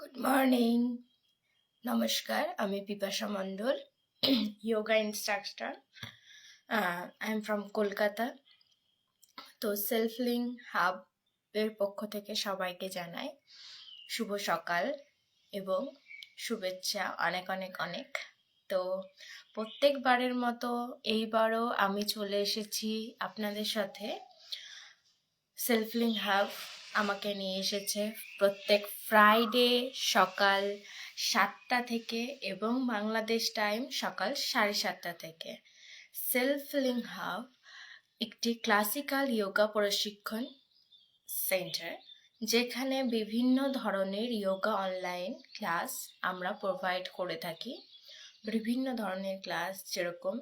Good morning, নমস্কার। আমি Pipasa Mondal, yoga instructor. I am from Kolkata. তো সেলফলিং হাবের পক্ষ থেকে সবাইকে জানাই শুভ সকাল এবং শুভেচ্ছা অনেক অনেক অনেক। তো প্রত্যেকবারের মতো এইবারও আমি চলে এসেছি আপনাদের সাথে। সেলফলিং হাব আমাকে নিয়ে এসেছে প্রত্যেক ফ্রাইডে সকাল 7টা থেকে এবং বাংলাদেশ টাইম সকাল 7:30 থেকে। সেলফলিং হাব একটি ক্লাসিক্যাল যোগা প্রশিক্ষণ সেন্টার, যেখানে বিভিন্ন ধরনের যোগা অনলাইন ক্লাস আমরা প্রোভাইড করে থাকি। বিভিন্ন ধরনের ক্লাস, যেরকম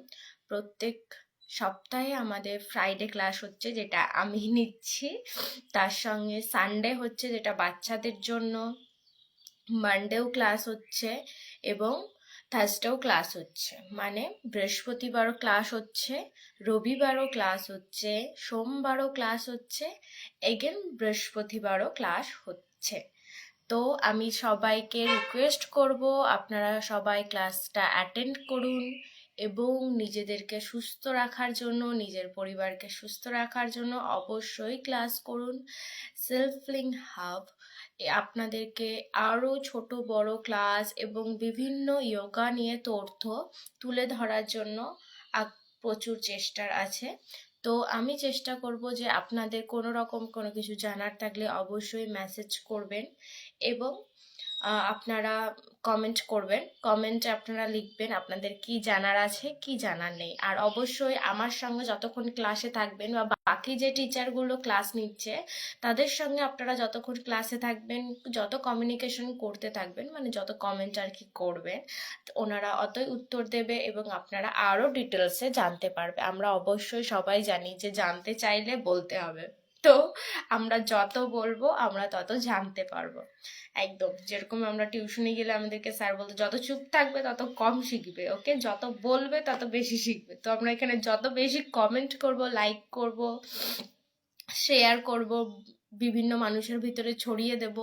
প্রত্যেক সপ্তাহে আমাদের ফ্রাইডে ক্লাস হচ্ছে, যেটা আমি নিচ্ছি। তার সঙ্গে সানডে হচ্ছে, যেটা বাচ্চাদের জন্য। মানডেও ক্লাস হচ্ছে এবং থার্সডেও ক্লাস হচ্ছে। মানে বৃহস্পতিবারও ক্লাস হচ্ছে, রবিবারও ক্লাস হচ্ছে, সোমবারও ক্লাস হচ্ছে, এগেন বৃহস্পতিবারও ক্লাস হচ্ছে। তো আমি সবাইকে রিকোয়েস্ট করব, আপনারা সবাই ক্লাসটা অ্যাটেন্ড করুন এবং নিজেদেরকে সুস্থ রাখার জন্য, নিজের পরিবারকে সুস্থ রাখার জন্য অবশ্যই ক্লাস করুন। সেলফলিং হাব আপনাদেরকে আরও ছোট বড় ক্লাস এবং বিভিন্ন যোগা নিয়ে তথ্য তুলে ধরার জন্য প্রচুর চেষ্টার আছে। তো আমি চেষ্টা করব যে আপনাদের কোনো রকম কোনো কিছু জানার থাকলে অবশ্যই মেসেজ করবেন এবং আপনারা কমেন্ট করবেন। কমেন্টে আপনারা লিখবেন আপনাদের কি জানার আছে, কি জানার নেই। আর অবশ্যই আমার সঙ্গে যতক্ষণ ক্লাসে থাকবেন বা বাকি যে টিচারগুলো ক্লাস নিচ্ছে তাদের সঙ্গে আপনারা যতক্ষণ ক্লাসে থাকবেন, যত কমিউনিকেশন করতে থাকবেন, মানে যত কমেন্ট আর কি করবেন, ওনারা অতই উত্তর দেবে এবং আপনারা আরও ডিটেলসে জানতে পারবে। আমরা অবশ্যই সবাই জানি যে জানতে চাইলে বলতে হবে, তো আমরা যত বলবো আমরা তত জানতে পারবো। একদম যেরকম আমরা টিউশনে গেলে আমাদেরকে স্যার বলতো যত চুপ থাকবে তত কম শিখবে, ওকে, যত বলবে তত বেশি শিখবে। তো আমরা এখানে যত বেশি কমেন্ট করব, লাইক করব, শেয়ার করব, বিভিন্ন মানুষের ভিতরে ছড়িয়ে দেব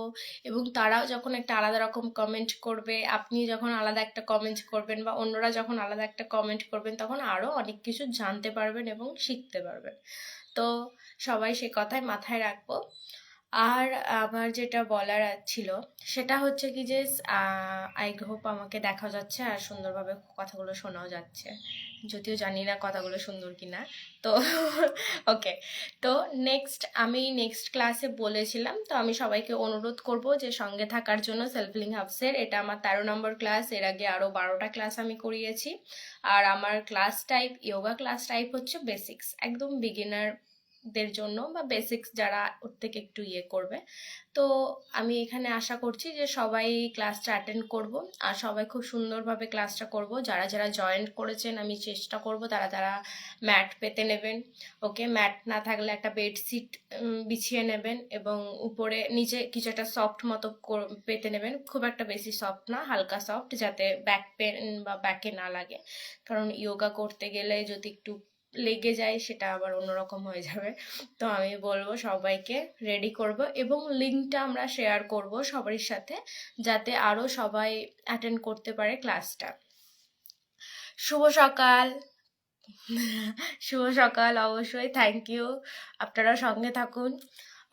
এবং তারাও যখন একটা আলাদা রকম কমেন্ট করবে, আপনি যখন আলাদা একটা কমেন্ট করবেন বা অন্যরা যখন আলাদা একটা কমেন্ট করবেন, তখন আরও অনেক কিছু জানতে পারবেন এবং শিখতে পারবেন। তো সবাই সে কথাই মাথায় রাখবো। আর আমার যেটা বলার ছিল সেটা হচ্ছে কি যে আই হোপ আমাকে দেখা যাচ্ছে আর সুন্দরভাবে কথাগুলো শোনাও যাচ্ছে, যদিও জানি না কথাগুলো সুন্দর কিনা। তো ওকে, তো আমি নেক্সট ক্লাসে বলেছিলাম, তো আমি সবাইকে অনুরোধ করব যে সঙ্গে থাকার জন্য। সেলফলিং হাবসের এটা আমার 13 নম্বর ক্লাস। এর আগে আরও 12টা ক্লাস আমি করিয়েছি। আর আমার class type, yoga class type হচ্ছে বেসিক্স, একদম বিগিনার দের জন্য, বা বেসিক্স যারা ওর থেকে একটু করবে। তো আমি এখানে আশা করছি যে সবাই ক্লাসটা অ্যাটেন্ড করব আর সবাই খুব সুন্দরভাবে ক্লাসটা করব। যারা যারা জয়েন করেছেন আমি চেষ্টা করব তারা তারা ম্যাট পেতে নেবেন, ওকে। ম্যাট না থাকলে একটা বেডশিট বিছিয়ে নেবেন এবং উপরে নিচে কিছু একটা সফট মতো পেতে নেবেন, খুব একটা বেশি সফট না, হালকা সফট, যাতে ব্যাক পেন বা ব্যাকে না লাগে। কারণ যোগা করতে গেলে যদি একটু লেগে যায় সেটা আবার অন্যরকম হয়ে যাবে। তো আমি বলবো সবাইকে রেডি করব এবং লিঙ্কটা আমরা শেয়ার করব সবার সাথে, যাতে আরও সবাই অ্যাটেন্ড করতে পারে ক্লাসটা। শুভ সকাল। শুভ সকাল, অবশ্যই থ্যাংক ইউ, আপনারা সঙ্গে থাকুন।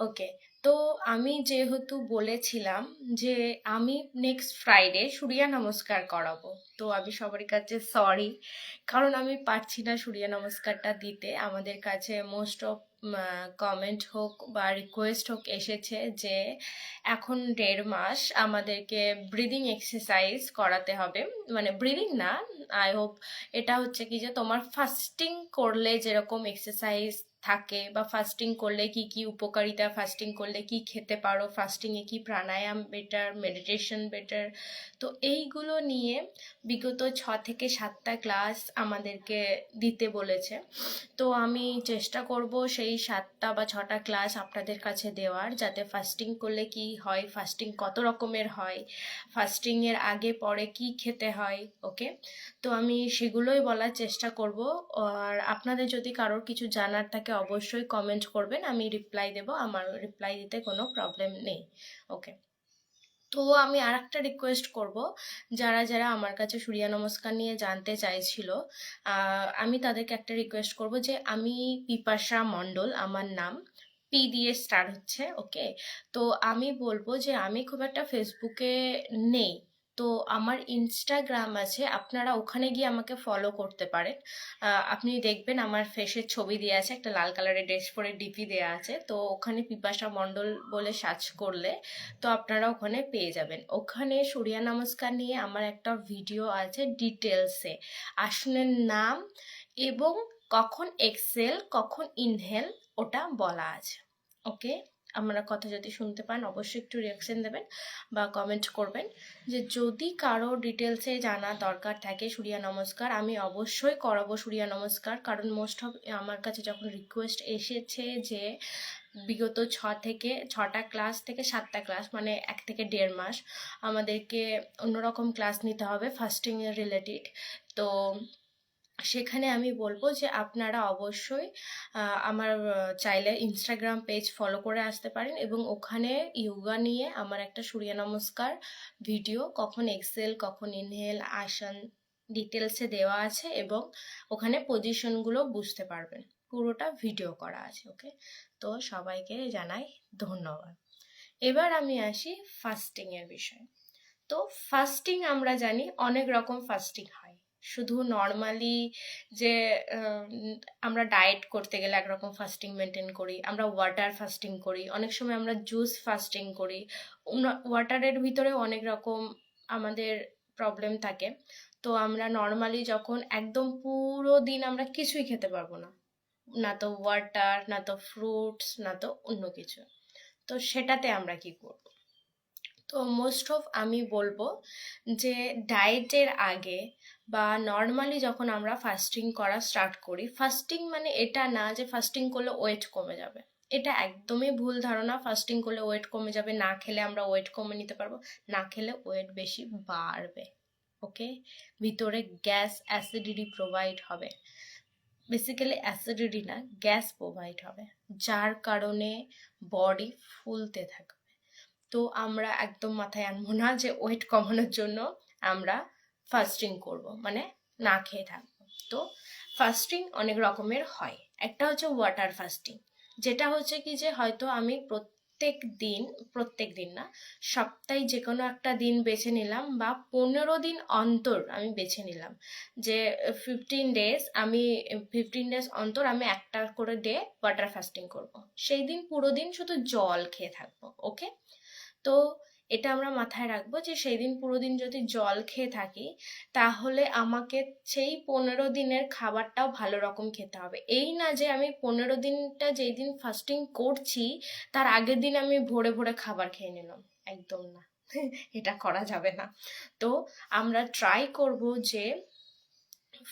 ওকে, তো আমি যেহেতু বলেছিলাম যে আমি নেক্সট ফ্রাইডে সূর্য নমস্কার করাবো, তো আমি সবার কাছে সরি, কারণ আমি পারছি না সূর্য নমস্কারটা দিতে। আমাদের কাছে মোস্ট অফ কমেন্ট হোক বা রিকোয়েস্ট হোক এসেছে যে এখন 1.5 মাস আমাদেরকে ব্রিদিং এক্সারসাইজ করাতে হবে, মানে ব্রিদিং না, আই হোপ এটা হচ্ছে কি যে তোমার ফাস্টিং করলে যেরকম এক্সারসাইজ থাকে, বা ফাস্টিং করলে কি কি উপকারিতা, ফাস্টিং করলে কি খেতে পারো, ফাস্টিংয়ে কি প্রাণায়াম বেটার, মেডিটেশন বেটার, তো এইগুলো নিয়ে বিগত 6 থেকে 7টা ক্লাস আমাদেরকে দিতে বলেছে। তো আমি চেষ্টা করব সেই 7টা বা 6টা ক্লাস আপনাদের কাছে দেওয়ার, যাতে ফাস্টিং করলে কি হয়, ফাস্টিং কত রকমের হয়, ফাস্টিংয়ের আগে পরে কি খেতে হয়, ওকে। তো আমি সেগুলোই বলার চেষ্টা করব। আর আপনাদের যদি কারোর কিছু জানার থাকে অবশ্যই কমেন্ট করবেন, আমি রিপ্লাই দেব, আমার রিপ্লাই দিতে কোনো প্রবলেম নেই, ওকে। তো আমি আরেকটা রিকোয়েস্ট করব, যারা যারা আমার কাছে সূর্য নমস্কার নিয়ে জানতে চাইছিল, আমি তাদেরকে একটা রিকোয়েস্ট করব যে আমি পিপাসা মণ্ডল আমার নাম, পি দিয়ে স্টার্ট হচ্ছে, ওকে? তো আমি বলবো যে আমি খুব একটা ফেসবুকে নেই, তো আমার ইনস্টাগ্রাম আছে, আপনারা ওখানে গিয়ে আমাকে ফলো করতে পারেন। আপনি দেখবেন আমার ফেসের ছবি দেওয়া আছে, একটা লাল কালারের ড্রেস পরে ডিপি দেওয়া আছে, তো ওখানে পিপাসা মণ্ডল বলে সার্চ করলে তো আপনারা ওখানে পেয়ে যাবেন। ওখানে সূর্য নমস্কার নিয়ে আমার একটা ভিডিও আছে ডিটেলসে, আসনের নাম এবং কখন এক্সেল কখন ইনহেল ওটা বলা আছে, ওকে? আপনারা কথা যদি শুনতে পান অবশ্যই একটু রিয়াকশন দেবেন বা কমেন্ট করবেন। যে যদি কারো ডিটেলসে জানা দরকার থাকে সূর্য নমস্কার, আমি অবশ্যই করাবো সূর্য নমস্কার, কারণ মোস্ট অফ আমার কাছে যখন রিকোয়েস্ট এসেছে যে বিগত 6টা ক্লাস থেকে 7টা ক্লাস, মানে 1 থেকে 1.5 মাস আমাদেরকে অন্যরকম ক্লাস নিতে হবে ফাস্টিং এর রিলেটেড, তো সেখানে আমি বলবো যে আপনারা অবশ্যই আমার চাইলে ইনস্টাগ্রাম পেজ ফলো করে আসতে পারেন, এবং ওখানে ইয়োগা নিয়ে আমার একটা সূর্য নমস্কার ভিডিও, কখন এক্সেল কখন ইনহেল আসন ডিটেলসে দেওয়া আছে, এবং ওখানে পজিশনগুলো বুঝতে পারবেন, পুরোটা ভিডিও করা আছে, ওকে? তো সবাইকে জানাই ধন্যবাদ। এবার আমি আসি ফাস্টিং এর বিষয়ে। তো ফাস্টিং আমরা জানি অনেক রকম ফাস্টিং হয়, শুধু নর্মালি যে আমরা ডায়েট করতে গেলে একরকম ফাস্টিং মেনটেন করি, আমরা ওয়াটার ফাস্টিং করি, অনেক সময় আমরা জুস ফাস্টিং করি, ওয়াটারের ভিতরে অনেক রকম আমাদের প্রবলেম থাকে। তো আমরা নর্মালি যখন একদম পুরো দিন আমরা কিছুই খেতে পারবো না, না তো ওয়াটার, না তো ফ্রুটস, না তো অন্য কিছু, তো সেটাতে আমরা কি করব? তো মোস্ট অফ আমি বলবো যে ডায়েটের আগে বা নর্মালি যখন আমরা ফাস্টিং করা স্টার্ট করি, ফাস্টিং মানে এটা না যে ফাস্টিং করলে ওয়েট কমে যাবে, এটা একদমই ভুল ধারণা। ফাস্টিং করলে ওয়েট কমে যাবে, না খেলে আমরা ওয়েট কমে নিতে পারবো, না খেলে ওয়েট বেশি বাড়বে, ওকে? ভিতরে গ্যাস অ্যাসিডিটি প্রোভাইড হবে, বেসিক্যালি অ্যাসিডিটি না, গ্যাস প্রোভাইড হবে, যার কারণে বডি ফুলতে থাকবে। তো আমরা একদম মাথায় আনবো না যে ওয়েট কমানোর জন্য আমরা ফাস্টিং করব, মানে না খেয়ে থাকবো। তো ফাস্টিং অনেক রকমের হয়, একটা হচ্ছে ওয়াটার ফাস্টিং, যেটা হচ্ছে কি যে হয়তো আমি প্রত্যেক দিন না, সপ্তাহে যে কোনো একটা দিন বেছে নিলাম, বা 15 দিন অন্তর আমি বেছে নিলাম যে 15 ডেজ অন্তর আমি একটা করে ডে ওয়াটার ফাস্টিং করব, সেই দিন পুরো দিন শুধু জল খেয়ে থাকবো, ওকে? তো এটা আমরা মাথায় রাখবো যে সেই দিন পুরো দিন যদি জল খেয়ে থাকি, তাহলে আমাকে সেই 15 দিনের খাবারটাও ভালো রকম খেতে হবে। এই না যে আমি 15 দিনটা যেই দিন ফাস্টিং করছি তার আগের দিন আমি ভোরে ভোরে খাবার খেয়ে নিলাম, একদম না। এটা করা যাবে না। তো আমরা ট্রাই করব যে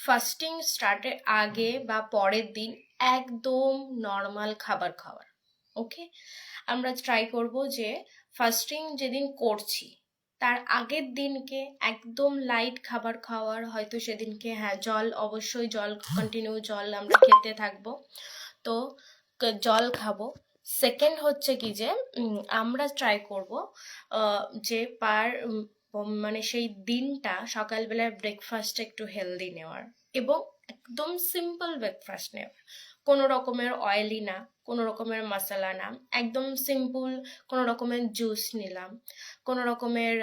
ফাস্টিং স্টার্টের আগে বা পরের দিন একদম নর্মাল খাবার খাওয়ার, ওকে? আমরা ট্রাই করব যে ফাস্টিং যেদিন করছি তার আগের দিনকে একদম লাইট খাবার খাওয়ার, হয়তো সেদিনকে হ্যাঁ জল, অবশ্যই জল, কন্টিনিউ জল আমরা খেতে থাকবো, তো জল খাবো। সেকেন্ড হচ্ছে কি যে আমরা ট্রাই করব যে মানে সেই দিনটা সকালবেলায় ব্রেকফাস্ট একটু হেলদি নেওয়ার, এবং একদম সিম্পল ব্রেকফাস্ট নেওয়ার, কোনো রকমের অয়েলি না, কোনো রকমের মশলা না, একদম সিম্পল, কোনো রকমের জুস নিলাম, কোনো রকমের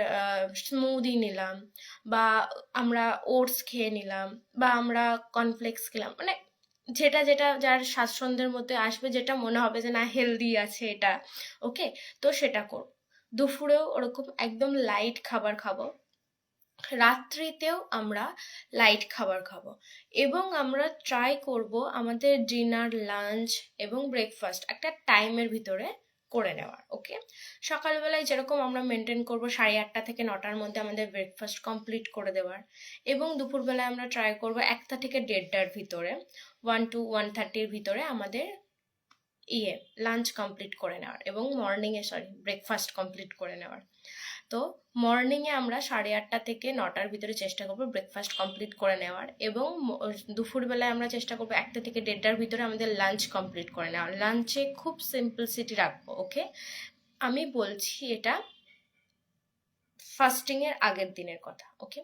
স্মুদি নিলাম, বা আমরা ওটস খেয়ে নিলাম, বা আমরা কর্নফ্লেক্স খেলাম, মানে যেটা যেটা যার স্বাচ্ছন্দ্যের মধ্যে আসবে, যেটা মনে হবে যে না হেলদি আছে এটা, ওকে? তো সেটা করব। দুপুরেও ওরকম একদম লাইট খাবার খাবো, রাত্রিতেও আমরা লাইট খাবার খাবো, এবং আমরা ট্রাই করব আমাদের ডিনার, লাঞ্চ এবং ব্রেকফাস্ট একটা টাইমের ভিতরে করে নেওয়ার, ওকে? সকালবেলায় যেরকম আমরা মেনটেন করব 8:30 থেকে 9টার মধ্যে আমাদের ব্রেকফাস্ট কমপ্লিট করে দেওয়ার, এবং দুপুরবেলায় আমরা ট্রাই করব 1টা থেকে 1:30টার ভিতরে, 1 to 1:30-র ভিতরে আমাদের লাঞ্চ কমপ্লিট করে নেওয়ার, এবং ব্রেকফাস্ট কমপ্লিট করে নেওয়ার। তো মর্নিংয়ে আমরা 8:30 থেকে 9টার ভিতরে চেষ্টা করবো ব্রেকফাস্ট কমপ্লিট করে নেওয়ার, এবং দুপুরবেলায় আমরা চেষ্টা করবো 1টা থেকে 1:30টার ভিতরে আমাদের লাঞ্চ কমপ্লিট করে নেওয়ার। লাঞ্চে খুব সিম্পলসিটি রাখবো, ওকে? আমি বলছি এটা ফাস্টিংয়ের আগের দিনের কথা। ওকে,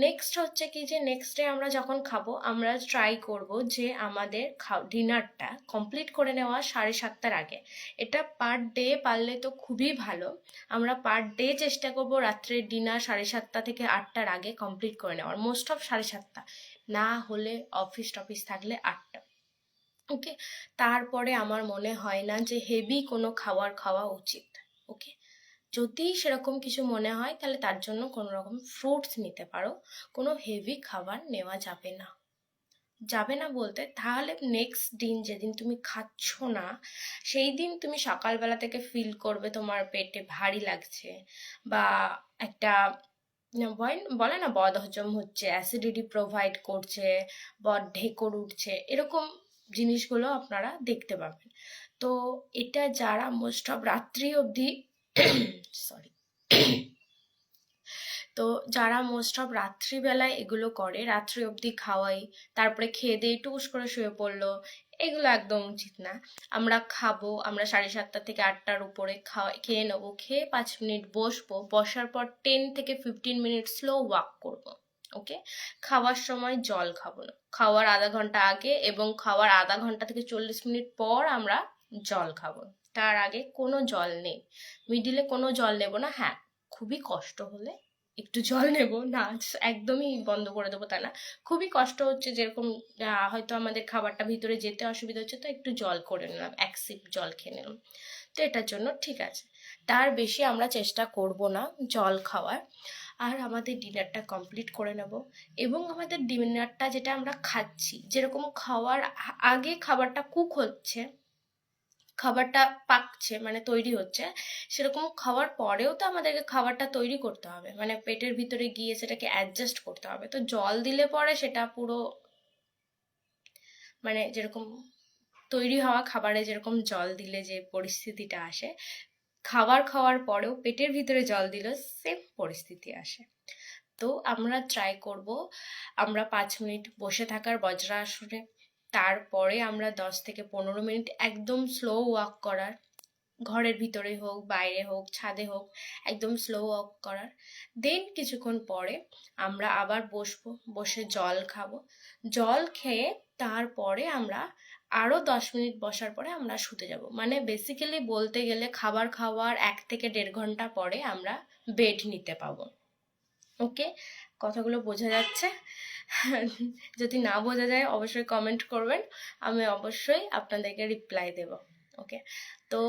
নেক্সট হচ্ছে কি যে নেক্সট ডে আমরা যখন খাবো আমরা ট্রাই করব যে আমাদের ডিনারটা কমপ্লিট করে নেওয়া 7:30টার আগে। এটা পার ডে পারলে তো খুবই ভালো। আমরা পার ডে চেষ্টা করব রাত্রের ডিনার 7:30 থেকে 8টার আগে কমপ্লিট করে নেওয়ার, মোস্ট অফ 7:30, না হলে অফিস টফিস থাকলে 8টা। ওকে, তারপরে আমার মনে হয় না যে হেভি কোনো খাবার খাওয়া উচিত। ওকে, যদি সেরকম কিছু মনে হয় তাহলে তার জন্য কোনো রকম ফ্রুটস নিতে পারো, কোনো হেভি খাবার নেওয়া যাবে না। যাবে না বলতে তাহলে নেক্সট দিন যেদিন তুমি খাচ্ছ না সেই দিন তুমি সকালবেলা থেকে ফিল করবে তোমার পেটে ভারী লাগছে, বা একটা বলে না বদহজম হচ্ছে, অ্যাসিডিটি প্রোভাইড করছে, ঢেকুর উঠছে, এরকম জিনিসগুলো আপনারা দেখতে পাবেন। তো এটা যারা মোস্ট অফ রাত্রি অবধি সরি তো যারা মোস্ট অফ রাত্রিবেলায় এগুলো করে, রাত্রি অবধি খাওয়াই, তারপরে খেয়ে দিয়ে টুস করে শুয়ে পড়লো, এগুলো একদম উচিত না। আমরা খাবো, আমরা 7:30 থেকে 8টার উপরে খেয়ে নেবো, খেয়ে 5 মিনিট বসবো, বসার পর 10 থেকে 15 মিনিট স্লো ওয়াক করব। ওকে, খাওয়ার সময় জল খাবো না, খাওয়ার আধা ঘন্টা আগে এবং খাওয়ার আধা ঘন্টা থেকে 40 মিনিট পর আমরা জল খাবো, তার আগে কোনো জল নেই, মিডিলে কোনো জল নেব না। হ্যাঁ, খুবই কষ্ট হলে একটু জল নেব, না একদমই বন্ধ করে দেবো তা না, খুবই কষ্ট হচ্ছে, যেরকম হয়তো আমাদের খাবারটা ভিতরে যেতে অসুবিধা হচ্ছে, তো একটু জল করে নিলাম, 1 সিপ জল খেয়ে নিলাম, তো এটার জন্য ঠিক আছে। তার বেশি আমরা চেষ্টা করব না জল খাওয়ার। আর আমাদের ডিনারটা কমপ্লিট করে নেব, এবং আমাদের ডিনারটা যেটা আমরা খাচ্ছি, যেরকম খাওয়ার আগে খাবারটা কুক হচ্ছে, খাবারটা পাকছে মানে তৈরি হচ্ছে, সেরকম খাওয়ার পরেও তো আমাদেরকে খাবারটা তৈরি করতে হবে, মানে পেটের ভিতরে গিয়ে সেটাকে অ্যাডজাস্ট করতে হবে। তো জল দিলে পরে সেটা পুরো মানে যেরকম তৈরি হওয়া খাবারে যেরকম জল দিলে যে পরিস্থিতিটা আসে, খাওয়ার পরেও পেটের ভিতরে জল দিলে সেম পরিস্থিতি আসে। তো আমরা ট্রাই করব আমরা 5 মিনিট বসে থাকার বজ্রাসনে, তারপরে আমরা 10 থেকে 15 মিনিট একদম স্লো ওয়াক করার, ঘরের ভিতরে হোক বাইরে হোক ছাদে হোক, একদম স্লো ওয়াক করার। দেন কিছুক্ষণ পরে আমরা আবার বসবো, বসে জল খাবো, জল খেয়ে তারপরে আমরা আরও 10 মিনিট বসার পরে আমরা শুতে যাব। মানে বেসিক্যালি বলতে গেলে খাবার খাওয়ার 1 থেকে 1.5 ঘন্টা পরে আমরা বেড নিতে পাবো। ওকে, কথাগুলো বোঝা যাচ্ছে? যদি না বোঝা যায় অবশ্যই কমেন্ট করবেন, আমি অবশ্যই আপনাদেরকে রিপ্লাই দেব। ওকে, তো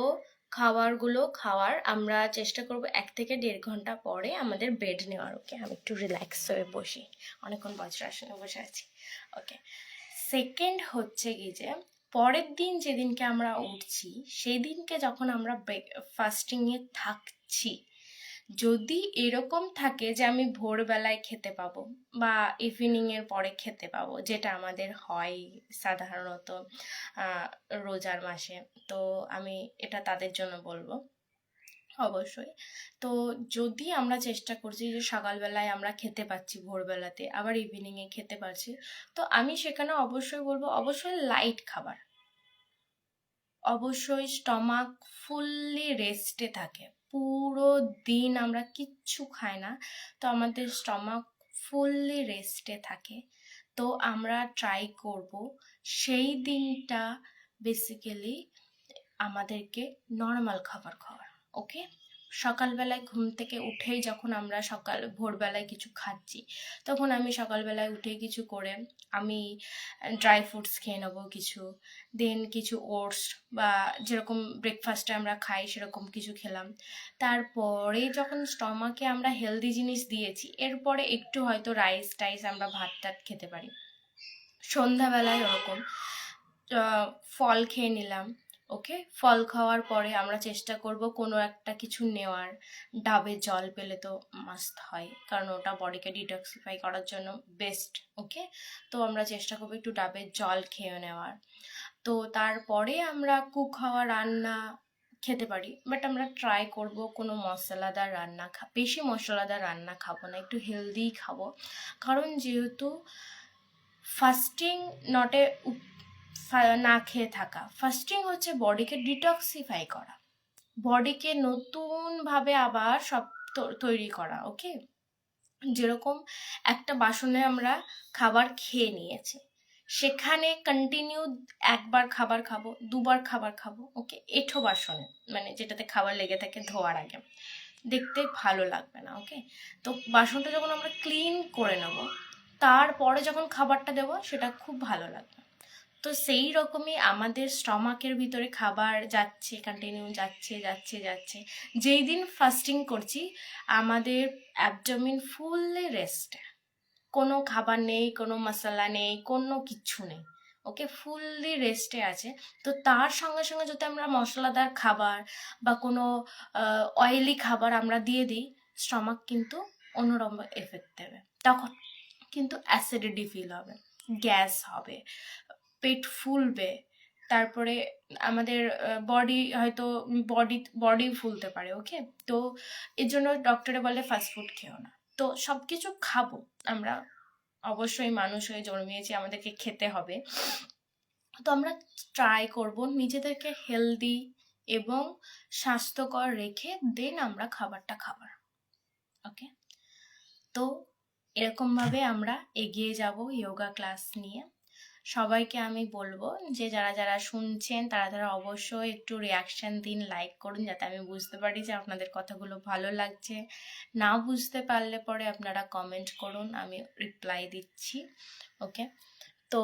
খাওয়ার আমরা চেষ্টা করব 1 থেকে 1.5 ঘন্টা পরে আমাদের বেড নেওয়ার। ওকে, আমি একটু রিল্যাক্স হয়ে বসি, অনেকক্ষণ বজ্রাসনে বসে আছি। ওকে, সেকেন্ড হচ্ছে কি যে পরের দিন যেদিনকে আমরা উঠছি সেই দিনকে যখন আমরা ফাস্টিংয়ে থাকছি, যদি এরকম থাকে যে আমি ভোরবেলায় খেতে পাবো বা ইভিনিংয়ের পরে খেতে পাবো, যেটা আমাদের হয় সাধারণত রোজার মাসে, তো আমি এটা তাদের জন্য বলবো অবশ্যই। তো যদি আমরা চেষ্টা করছি যে সকালবেলায় আমরা খেতে পাচ্ছি, ভোরবেলাতে আবার ইভিনিংয়ে খেতে পারছি, তো আমি সেখানে অবশ্যই বলবো অবশ্যই লাইট খাবার, অবশ্যই স্টমাক ফুললি রেস্টে থাকে, পুরো দিন আমরা কিচ্ছু খাই না, তো আমাদের স্টমাক ফুললি রেস্টে থাকে। তো আমরা ট্রাই করব সেই দিনটা বেসিক্যালি আমাদেরকে নর্মাল খাবার খাওয়ার। ওকে, সকালবেলায় ঘুম থেকে উঠেই যখন আমরা ভোরবেলায় কিছু খাচ্ছি, তখন আমি সকালবেলায় উঠে কিছু করে আমি ড্রাই ফ্রুটস খেয়ে নেবো কিছু, দেন কিছু ওটস বা যেরকম ব্রেকফাস্টে আমরা খাই সেরকম কিছু খেলাম। তারপরে যখন স্টমাকে আমরা হেলদি জিনিস দিয়েছি, এরপরে একটু হয়তো রাইস টাইস আমরা ভাত টাত খেতে পারি। সন্ধ্যাবেলায় ওরকম ফল খেয়ে নিলাম। ওকে, ফল খাওয়ার পরে আমরা চেষ্টা করব কোনো একটা কিছু নেওয়ার, ডাবের জল পেলে তো মাস্ট হয়, কারণ ওটা বডিকে ডিটক্সিফাই করার জন্য বেস্ট। ওকে, তো আমরা চেষ্টা করবো একটু ডাবের জল খেয়ে নেওয়ার। তো তারপরে আমরা কুক হওয়া রান্না খেতে পারি, বাট আমরা ট্রাই করব কোনো মশলাদার রান্না বেশি মশলাদার রান্না খাবো না, একটু হেলদি খাবো। কারণ যেহেতু ফাস্টিং নট এ না খেয়ে থাকা, ফাস্টিং হচ্ছে বডিকে ডিটক্সিফাই করা, বডিকে নতুনভাবে আবার সব তৈরি করা। ওকে, যেরকম একটা বাসনে আমরা খাবার খেয়ে নিয়েছি, সেখানে কন্টিনিউ একবার খাবার খাবো, দুবার খাবার খাবো, ওকে, এঁঠো বাসনে মানে যেটাতে খাবার লেগে থাকে ধোয়ার আগে, দেখতে ভালো লাগবে না। ওকে, তো বাসনটা যখন আমরা ক্লিন করে নেব, তারপরে যখন খাবারটা দেবো সেটা খুব ভালো লাগবে। তো সেই রকমই আমাদের স্টমাকের ভিতরে খাবার যাচ্ছে, কন্টিনিউ যাচ্ছে যাচ্ছে যাচ্ছে। যেই দিন ফাস্টিং করছি আমাদের অ্যাবডোমেন ফুললি রেস্টে, কোনো খাবার নেই, কোনো মশলা নেই, কোনো কিচ্ছু নেই। ওকে, ফুললি রেস্টে আছে। তো তার সঙ্গে সঙ্গে যদি আমরা মশলাদার খাবার বা কোনো অয়েলি খাবার আমরা দিয়ে দিই, স্টমাক কিন্তু অন্যরকম এফেক্ট দেবে। তখন কিন্তু অ্যাসিডিটি ফিল হবে, গ্যাস হবে, পেট ফুলবে, তারপরে আমাদের বডি হয়তো বডি ফুলতে পারে। ওকে, তো এর জন্য ডক্টরে বলে ফাস্টফুড খেও না। তো সব কিছু খাবো আমরা, অবশ্যই মানুষ হয়ে জন্মিয়েছি, আমাদেরকে খেতে হবে। তো আমরা ট্রাই করব নিজেদেরকে হেলদি এবং স্বাস্থ্যকর রেখে দেন আমরা খাবারটা খাবার। ওকে, তো এরকমভাবে আমরা এগিয়ে যাব যোগা ক্লাস নিয়ে। সবাইকে আমি বলবো যে যারা যারা শুনছেন তারা অবশ্যই একটু রিয়াকশন দিন, লাইক করুন, যাতে আমি বুঝতে পারি যে আপনাদের কথাগুলো ভালো লাগছে। না বুঝতে পারলে পরে আপনারা কমেন্ট করুন, আমি রিপ্লাই দিচ্ছি। ওকে, তো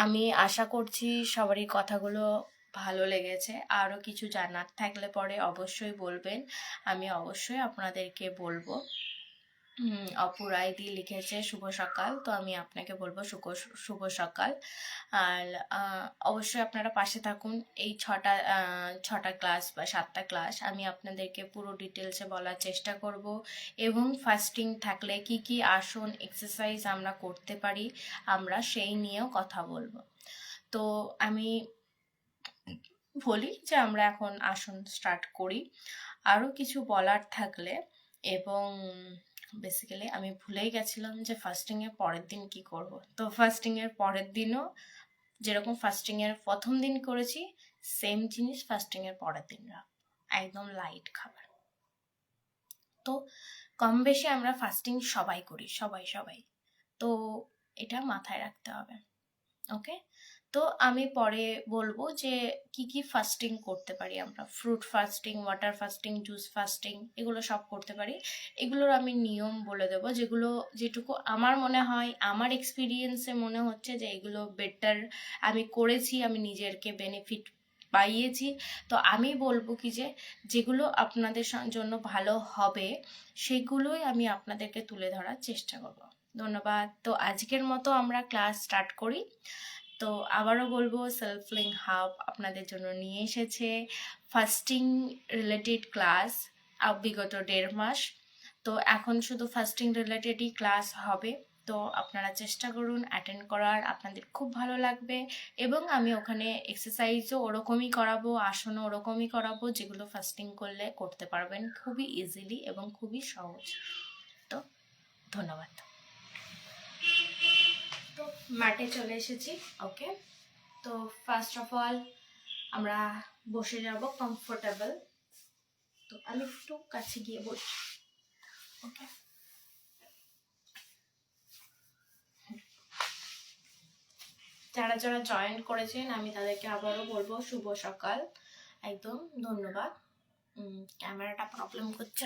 আমি আশা করছি সবারই কথাগুলো ভালো লেগেছে। আরও কিছু জানার থাকলে পরে অবশ্যই বলবেন, আমি অবশ্যই আপনাদেরকে বলবো। অপুরাইদি লিখেছে শুভ সকাল, তো আমি আপনাকে বলবো শুভ সকাল। আর অবশ্যই আপনারা পাশে থাকুন। এই ছটা ক্লাস বা 7টা ক্লাস আমি আপনাদেরকে পুরো ডিটেলসে বলার চেষ্টা করব, এবং ফাস্টিং থাকলে কি কি আসন এক্সারসাইজ আমরা করতে পারি আমরা সেই নিয়েও কথা বলবো। তো আমি বলি যে আমরা এখন আসন স্টার্ট করি। আরও কিছু বলার থাকলে, এবং বেসিক্যালি আমি ভুলেই গেছিলাম যে ফাস্টিংয়ের পরের দিন কি করব। তো ফাস্টিংয়ের পরের দিনও যেরকম ফাস্টিংয়ের প্রথম দিন করেছি, সেম জিনিস ফাস্টিংয়ের পরের দিন রাখবো, একদম লাইট খাবার। তো কম বেশি আমরা ফাস্টিং সবাই করি, সবাই, তো এটা মাথায় রাখতে হবে। ওকে, তো আমি পরে বলবো যে কি কি ফাস্টিং করতে পারি আমরা। Fruit fasting, water fasting, juice fasting, এগুলো সব করতে পারি। এগুলোর আমি নিয়ম বলে দেবো, যেটুকু আমার মনে হয়, আমার এক্সপিরিয়েন্সে মনে হচ্ছে যে এগুলো বেটার, আমি করেছি, আমি নিজেরকে বেনিফিট পাইয়েছি। তো আমি বলবো কি যে যেগুলো আপনাদের জন্য ভালো হবে সেগুলোই আমি আপনাদেরকে তুলে ধরার চেষ্টা করব। ধন্যবাদ। তো আজকের মতো আমরা ক্লাস স্টার্ট করি। তো আবারও বলবো, সেলফলিং হাব আপনাদের জন্য নিয়ে এসেছে ফাস্টিং রিলেটেড ক্লাস বিগত 1.5 মাস। তো এখন শুধু ফাস্টিং রিলেটেডই ক্লাস হবে। তো আপনারা চেষ্টা করুন অ্যাটেন্ড করার, আপনাদের খুব ভালো লাগবে। এবং আমি ওখানে এক্সারসাইজও ওরকমই করাবো, আসনও ওরকমই করাবো, যেগুলো ফাস্টিং করলে করতে পারবেন খুবই ইজিলি এবং খুবই সহজ। তো ধন্যবাদ। তো ম্যাটে চলে এসেছি। ওকে, তো ফার্স্ট অফ অল আমরা বসে যাব কমফোর্টেবল। তো আমি একটু কাছে গিয়ে বসি। ওকে, যারা যারা জয়েন করেছেন আমি তাদেরকে আবারও বলবো শুভ সকাল, একদম ধন্যবাদ। ক্যামেরাটা প্রবলেম করছে।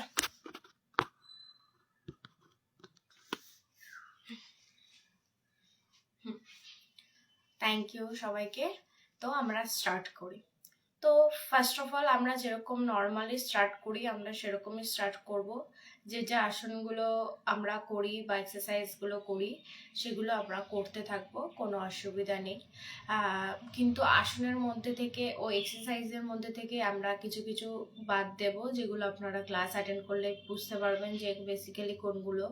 থ্যাংক ইউ সবাইকে। তো আমরা স্টার্ট করি। তো ফার্স্ট অফ অল আমরা যেরকম নর্মালি স্টার্ট করি আমরা সেরকমই স্টার্ট করব। যে আসনগুলো আমরা করি বা এক্সারসাইজগুলো করি সেগুলো আমরা করতে থাকবো, কোনো অসুবিধা নেই। কিন্তু আসনের মধ্যে থেকে ও এক্সারসাইজের মধ্যে থেকে আমরা কিছু কিছু বাদ দেব, যেগুলো আপনারা ক্লাস অ্যাটেন্ড করলে বুঝতে পারবেন যে বেসিক্যালি কোনগুলো,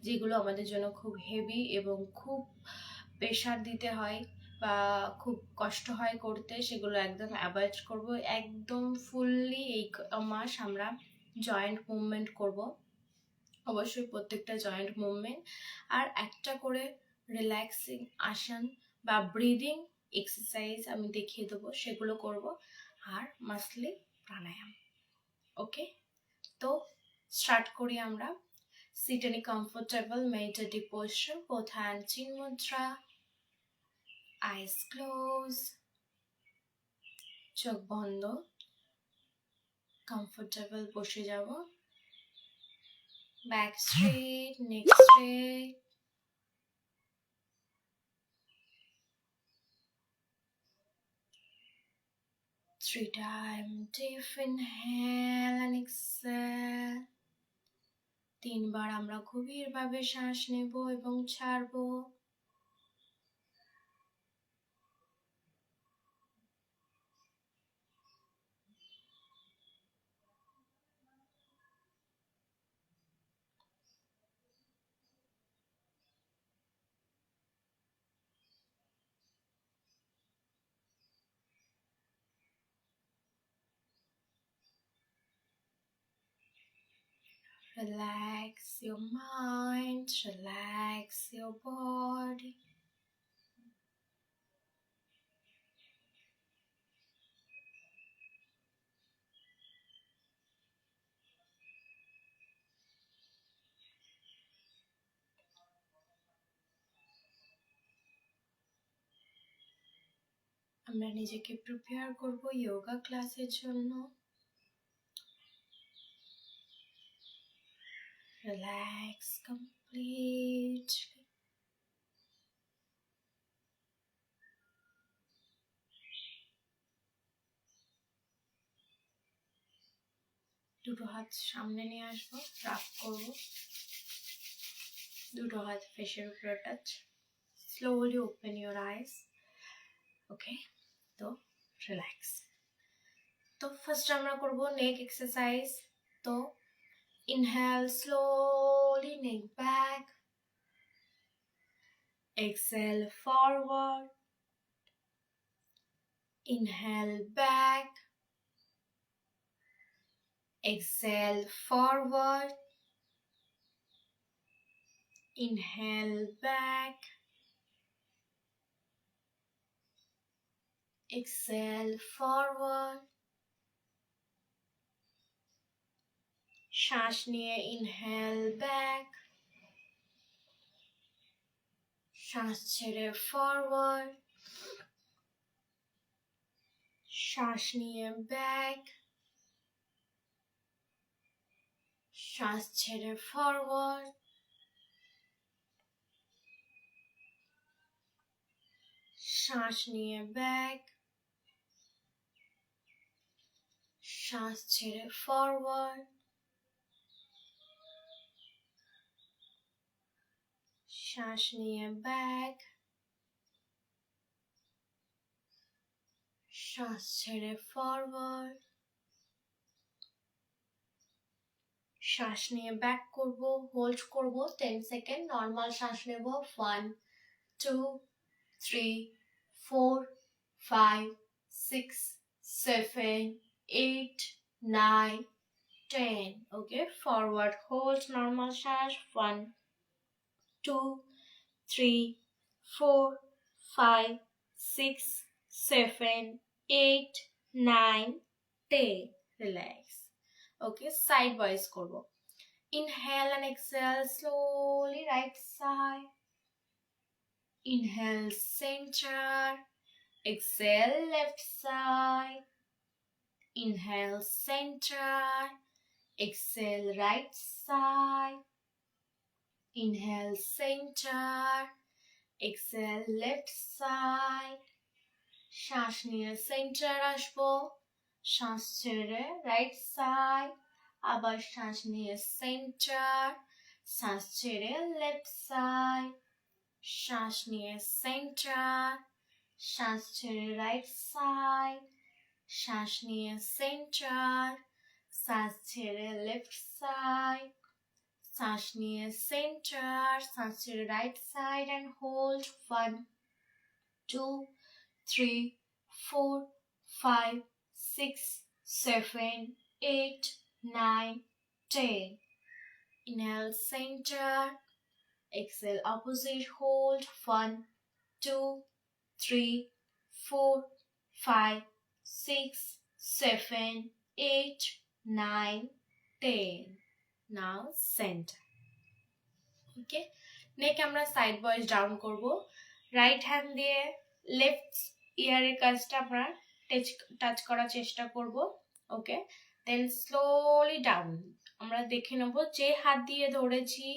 যেগুলো আমাদের জন্য খুব হেভি এবং খুব প্রেশার দিতে হয় বা খুব কষ্ট হয় করতে, সেগুলো একদম অ্যাভয়েড করব। একদম ফুললি এই মাস আমরা জয়েন্ট মুভমেন্ট করব, অবশ্যই প্রত্যেকটা জয়েন্ট মুভমেন্ট, আর একটা করে রিল্যাক্সিং আসন বা ব্রিদিং এক্সারসাইজ আমি দেখিয়ে দেবো, সেগুলো করব, আর মাসলি প্রাণায়াম। ওকে, তো স্টার্ট করি আমরা। Sit in a comfortable meditative posture, both hands in mudra, eyes closed, চোখ বন্ধ। কমফোর্টেবল বসে যাব। Back straight, neck straight. Three time deep inhale and exhale. 3 বার আমরা গভীরভাবে শ্বাস নেব এবং ছাড়বো। Relax your mind, relax your body. আমরা নিজেকে প্রিপেয়ার করব যোগা ক্লাসের জন্য। Relax completely. দুটো হাত সামনে নিয়ে আসবো, রাফ করব। দুটো হাত ফেসের উপরে touch. Slowly open your eyes. Okay, তো রিল্যাক্স। তো ফার্স্ট আমরা করব নেক এক্সারসাইজ। তো inhale slowly, neck back. Exhale forward. Inhale back. Exhale forward. Inhale back. Exhale forward. শ্বাস নিয়ে inhale back. শ্বাস ছেড়ে forward. শ্বাস নিয়ে back. শ্বাস ছেড়ে forward. শ্বাস নিয়ে back. শ্বাস ছেড়ে forward. শ্বাস নিয়ে back. শ্বাস ছেড়ে forward. শ্বাস নিয়ে ব্যাক করব, হোল্ড করব 10 সেকেন্ড। নর্মাল শ্বাস নেব 1 2 3 4 5 6 7 8 9 10. Okay, forward hold, normal শ্বাস 1 2 3 4 5 6 7 8 9 10. Relax. Okay, side wise করব। Inhale and exhale slowly, right side. Inhale center. Exhale left side. Inhale center. Exhale right side. Inhale center. Exhale left side. শ্বাস নিয়ে centre আসবো, শ্বাস ছেড়ে right side. আবার শ্বাস নিয়ে সেন্টার, শ্বাস ছেড়ে লেফট সাইড। শ্বাস নিয়ে সেন্টার, শ্বাস ছেড়ে রাইট সাইড। শ্বাস নিয়ে সেন্টার, শ্বাস ছেড়ে লেফট সাইড। শ্বাস নিয়ে সেন্টার, শ্বাস ছেড়ে right side and hold 1 2 3 4 5 6 7 8 9 10. Inhale center. Exhale opposite, hold 1 2 3 4 5 6 7 8 9 10. Now centre. ওকে, নেক আমরা সাইড ওয়াইজ ডাউন করব। রাইট হ্যান্ড দিয়ে লেফট ইয়ারের কাজটা আমরা টাচ করার চেষ্টা করব। ওকে, দেন স্লোলি ডাউন। আমরা দেখে নেব যে হাত দিয়ে ধরেছি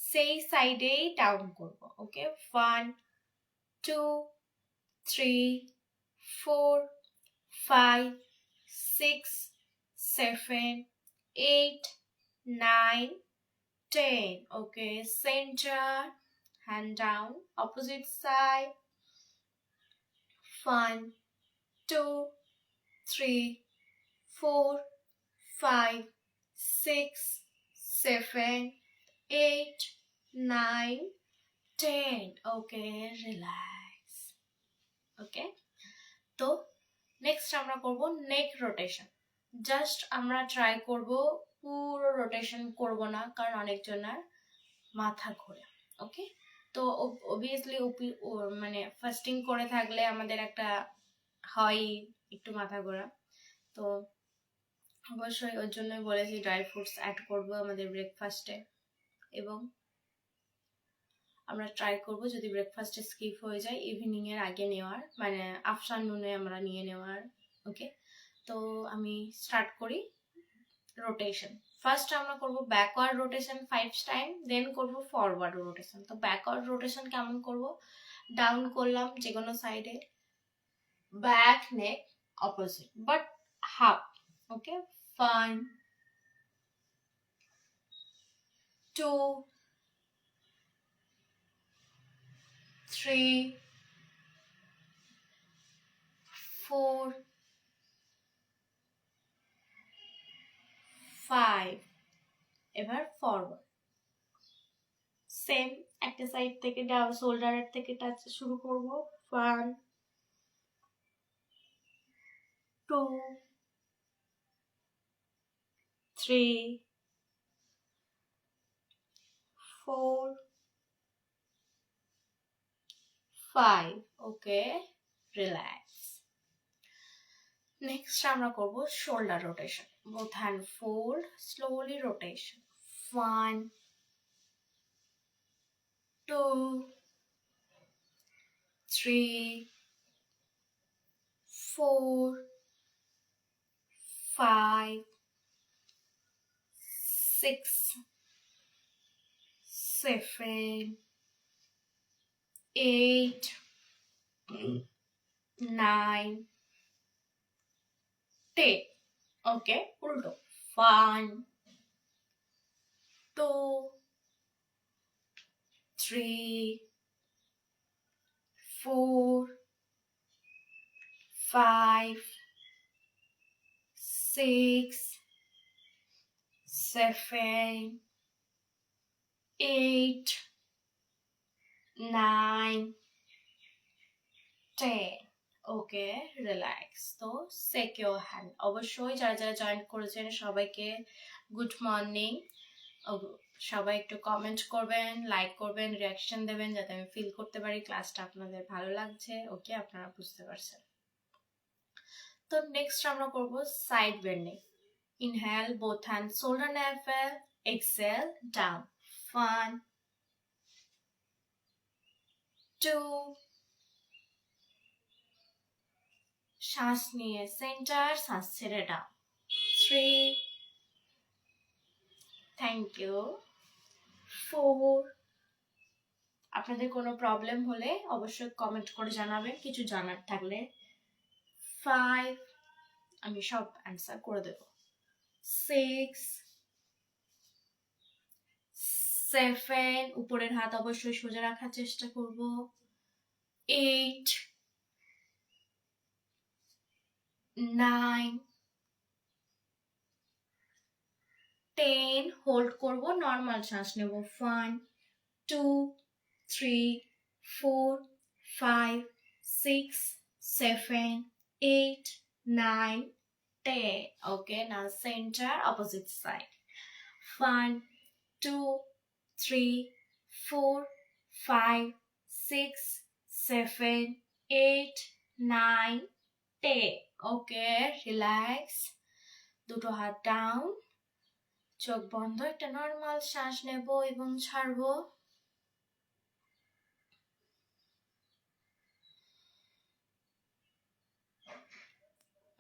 সেই সাইডেই ডাউন করব। ওকে, 1 2 3 4 5 6 7 8 9 10. Okay, center, hand down, opposite side. 1 2 3 4 5 6 7 8 9 10. Okay, relax. Okay, তো নেক্সট আমরা করব নেক রোটেশন। জাস্ট আমরা ট্রাই করব, পুরো রোটেশন করব না, কারণ অনেকজনের মাথা ঘোরে। ওকে, তো অবভিয়াসলি মানে ফাস্টিং করে থাকলে আমাদের একটা হয় একটু মাথা ঘোরা, তো অবশ্যই ওর জন্যই বলেছি ড্রাই ফ্রুটস অ্যাড করব আমাদের ব্রেকফাস্টে। এবং আমরা ট্রাই করব যদি ব্রেকফাস্টে স্কিপ হয়ে যায় ইভিনিং এর আগে নেওয়ার, মানে আফটারনুনে আমরা নিয়ে নেওয়ার। ওকে, তো আমি স্টার্ট করি রোটেশন। ফার্স্ট আমরা করব ব্যাকওয়ার্ড রোটেশন 5 টাইম, দেন করব ফরওয়ার্ড রোটেশন। তো ব্যাকওয়ার্ড রোটেশন কেমন করব, ডাউন করলাম যে কোনো সাইডে, back neck opposite but half. Okay, 1 2 3 4 5। এবার ফরওয়ার্ড, সেম একটা সাইড থেকে ডাউন শোল্ডারের থেকে টাচ শুরু করব। 1 2 3 4 5। ওকে, রিল্যাক্স। নেক্সট আমরা করব shoulder rotation. Both hand fold, slowly rotation. 1 2 3 4 5 6 7 8 9 10। ওকে, উল্টো। 1 2 3 4 5 6 7 8 9 10। ওকে, রিল্যাক্স। তো সেকিউর হ্যান্ড। অবশ্যই যারা যারা জয়েন করেছেন সবাইকে গুড মর্নিং। সবাই একটু কমেন্ট করবেন, লাইক করবেন, রিয়াকশন দেবেন, যাতে আমি ফিল করতে পারি ক্লাসটা আপনাদের ভালো লাগছে। ওকে, আপনারা বুঝতে পারছেন। তো নেক্সট আমরা করব side bending. Inhale, both hand shoulder level, Excel down. 1 2, শ্বাস নিয়ে সেন্টার, শ্বাস ছেড়ে ডাউন। 3, thank you. 4, আপনাদের কোনো প্রবলেম হলে অবশ্যই কমেন্ট করে জানাবেন, কিছু জানার থাকলে। 5, আমি সব অ্যান্সার করে দেব। 6 7, উপরের হাত অবশ্যই সোজা রাখার চেষ্টা করব। 8 9 10, হোল্ড করব, নর্মাল শ্বাস নেব। 1 2 3 4 5 6 7 8 9 10. Okay, now center, opposite side. 1 2 3 4 5 6 7 8 9 10. Okay, relax. দুটো হাত ডাউন, চোখ বন্ধ, একটা নর্মাল শ্বাস নেব এবং ছাড়বো।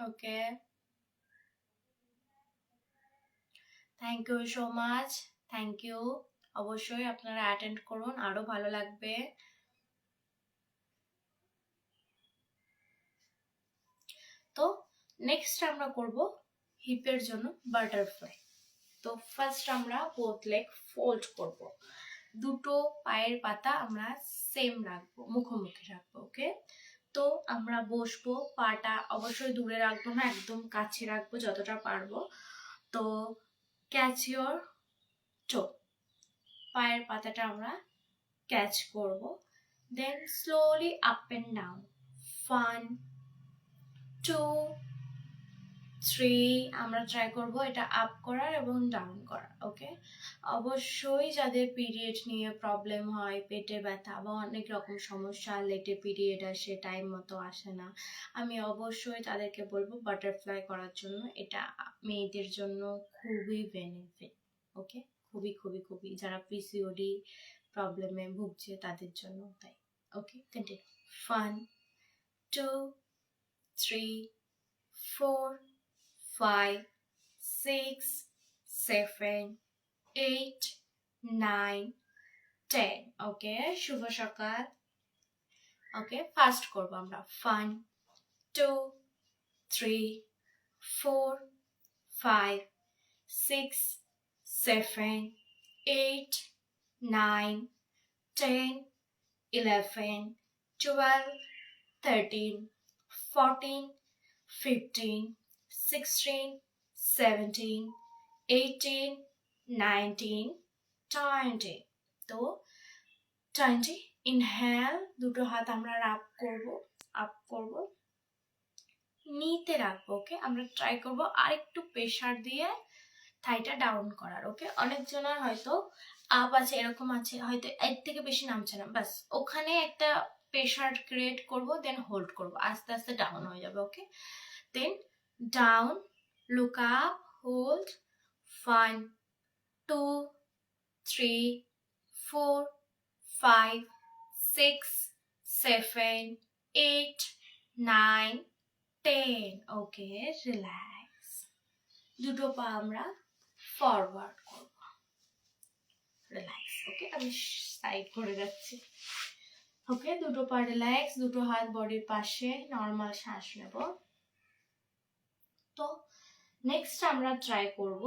Okay, thank you so much, thank you. অবশ্যই আপনারা অ্যাটেন্ড করুন, আরো ভালো লাগবে। তো নেক্সট আমরা করব হিপের জন্য বাটারফ্লাই। তো ফার্স্ট আমরা বোথ লেগ ফোল্ড করব, দুটো পায়ের পাতা আমরা সেম রাখবো, মুখোমুখি রাখবো। ওকে, তো আমরা বসবো, পাটা অবশ্যই দূরে রাখবো না, একদম কাছে রাখবো যতটা পারবো। তো ক্যাচ ইওর টো, পায়ের পাতাটা আমরা ক্যাচ করব, দেন স্লোলি আপ এন্ড ডাউন, 1 2 3 আমরা ট্রাই করব এটা আপ করার এবং ডাউন করার। ওকে, অবশ্যই যাদের পিরিয়ড নিয়ে প্রবলেম হয়, পেটে ব্যথা বা অনেক রকম সমস্যা, লেটে পিরিয়ড আসে, টাইম মতো আসে না, আমি অবশ্যই তাদেরকে বলবো বাটারফ্লাই করার জন্য। এটা মেয়েদের জন্য খুবই বেনিফিট। ওকে, খুবই খুবই খুবই, যারা পিসিওডি প্রবলেমে ভুগছে তাদের জন্য তাই। ওকে, কন্টিনিউ, 1 2 3 4 5 6 7 8 9 10। ওকে, শুভ সকাল। ওকে, ফার্স্ট করবো আমরা, 1 2 3 4 5 6 7 8 9 10 11 12 13 14 15 16 17 18 19 20। তো 20, ইনহেল, দুটো হাত আমরা আপ করব, নিতে রাখবো। ওকে, আমরা ট্রাই করব আরেকটু প্রেসার দিয়ে থাইটা ডাউন করার। ওকে, অনেকজনের হয়তো আপ আছে, এরকম আছে, হয়তো এর থেকে বেশি নামছে না, বাস ওখানে একটা প্রেসার ক্রিয়েট করব, দেন হোল্ড করব, আস্তে আস্তে ডাউন হয়ে যাবে। Okay, then down, look up, hold, 1 2 3 4 5 6 7 8 9 10। ওকে, রিল্যাক্স, দুটো পা আমরা ফরওয়ার্ড করব, রিল্যাক্স। ওকে, আমি সাইড করে যাচ্ছি। ওকে, দুটো পা রিল্যাক্স, দুটো হাত বডির পাশে, নর্মাল শ্বাস নেব। তো নেক্সট আমরা ট্রাই করব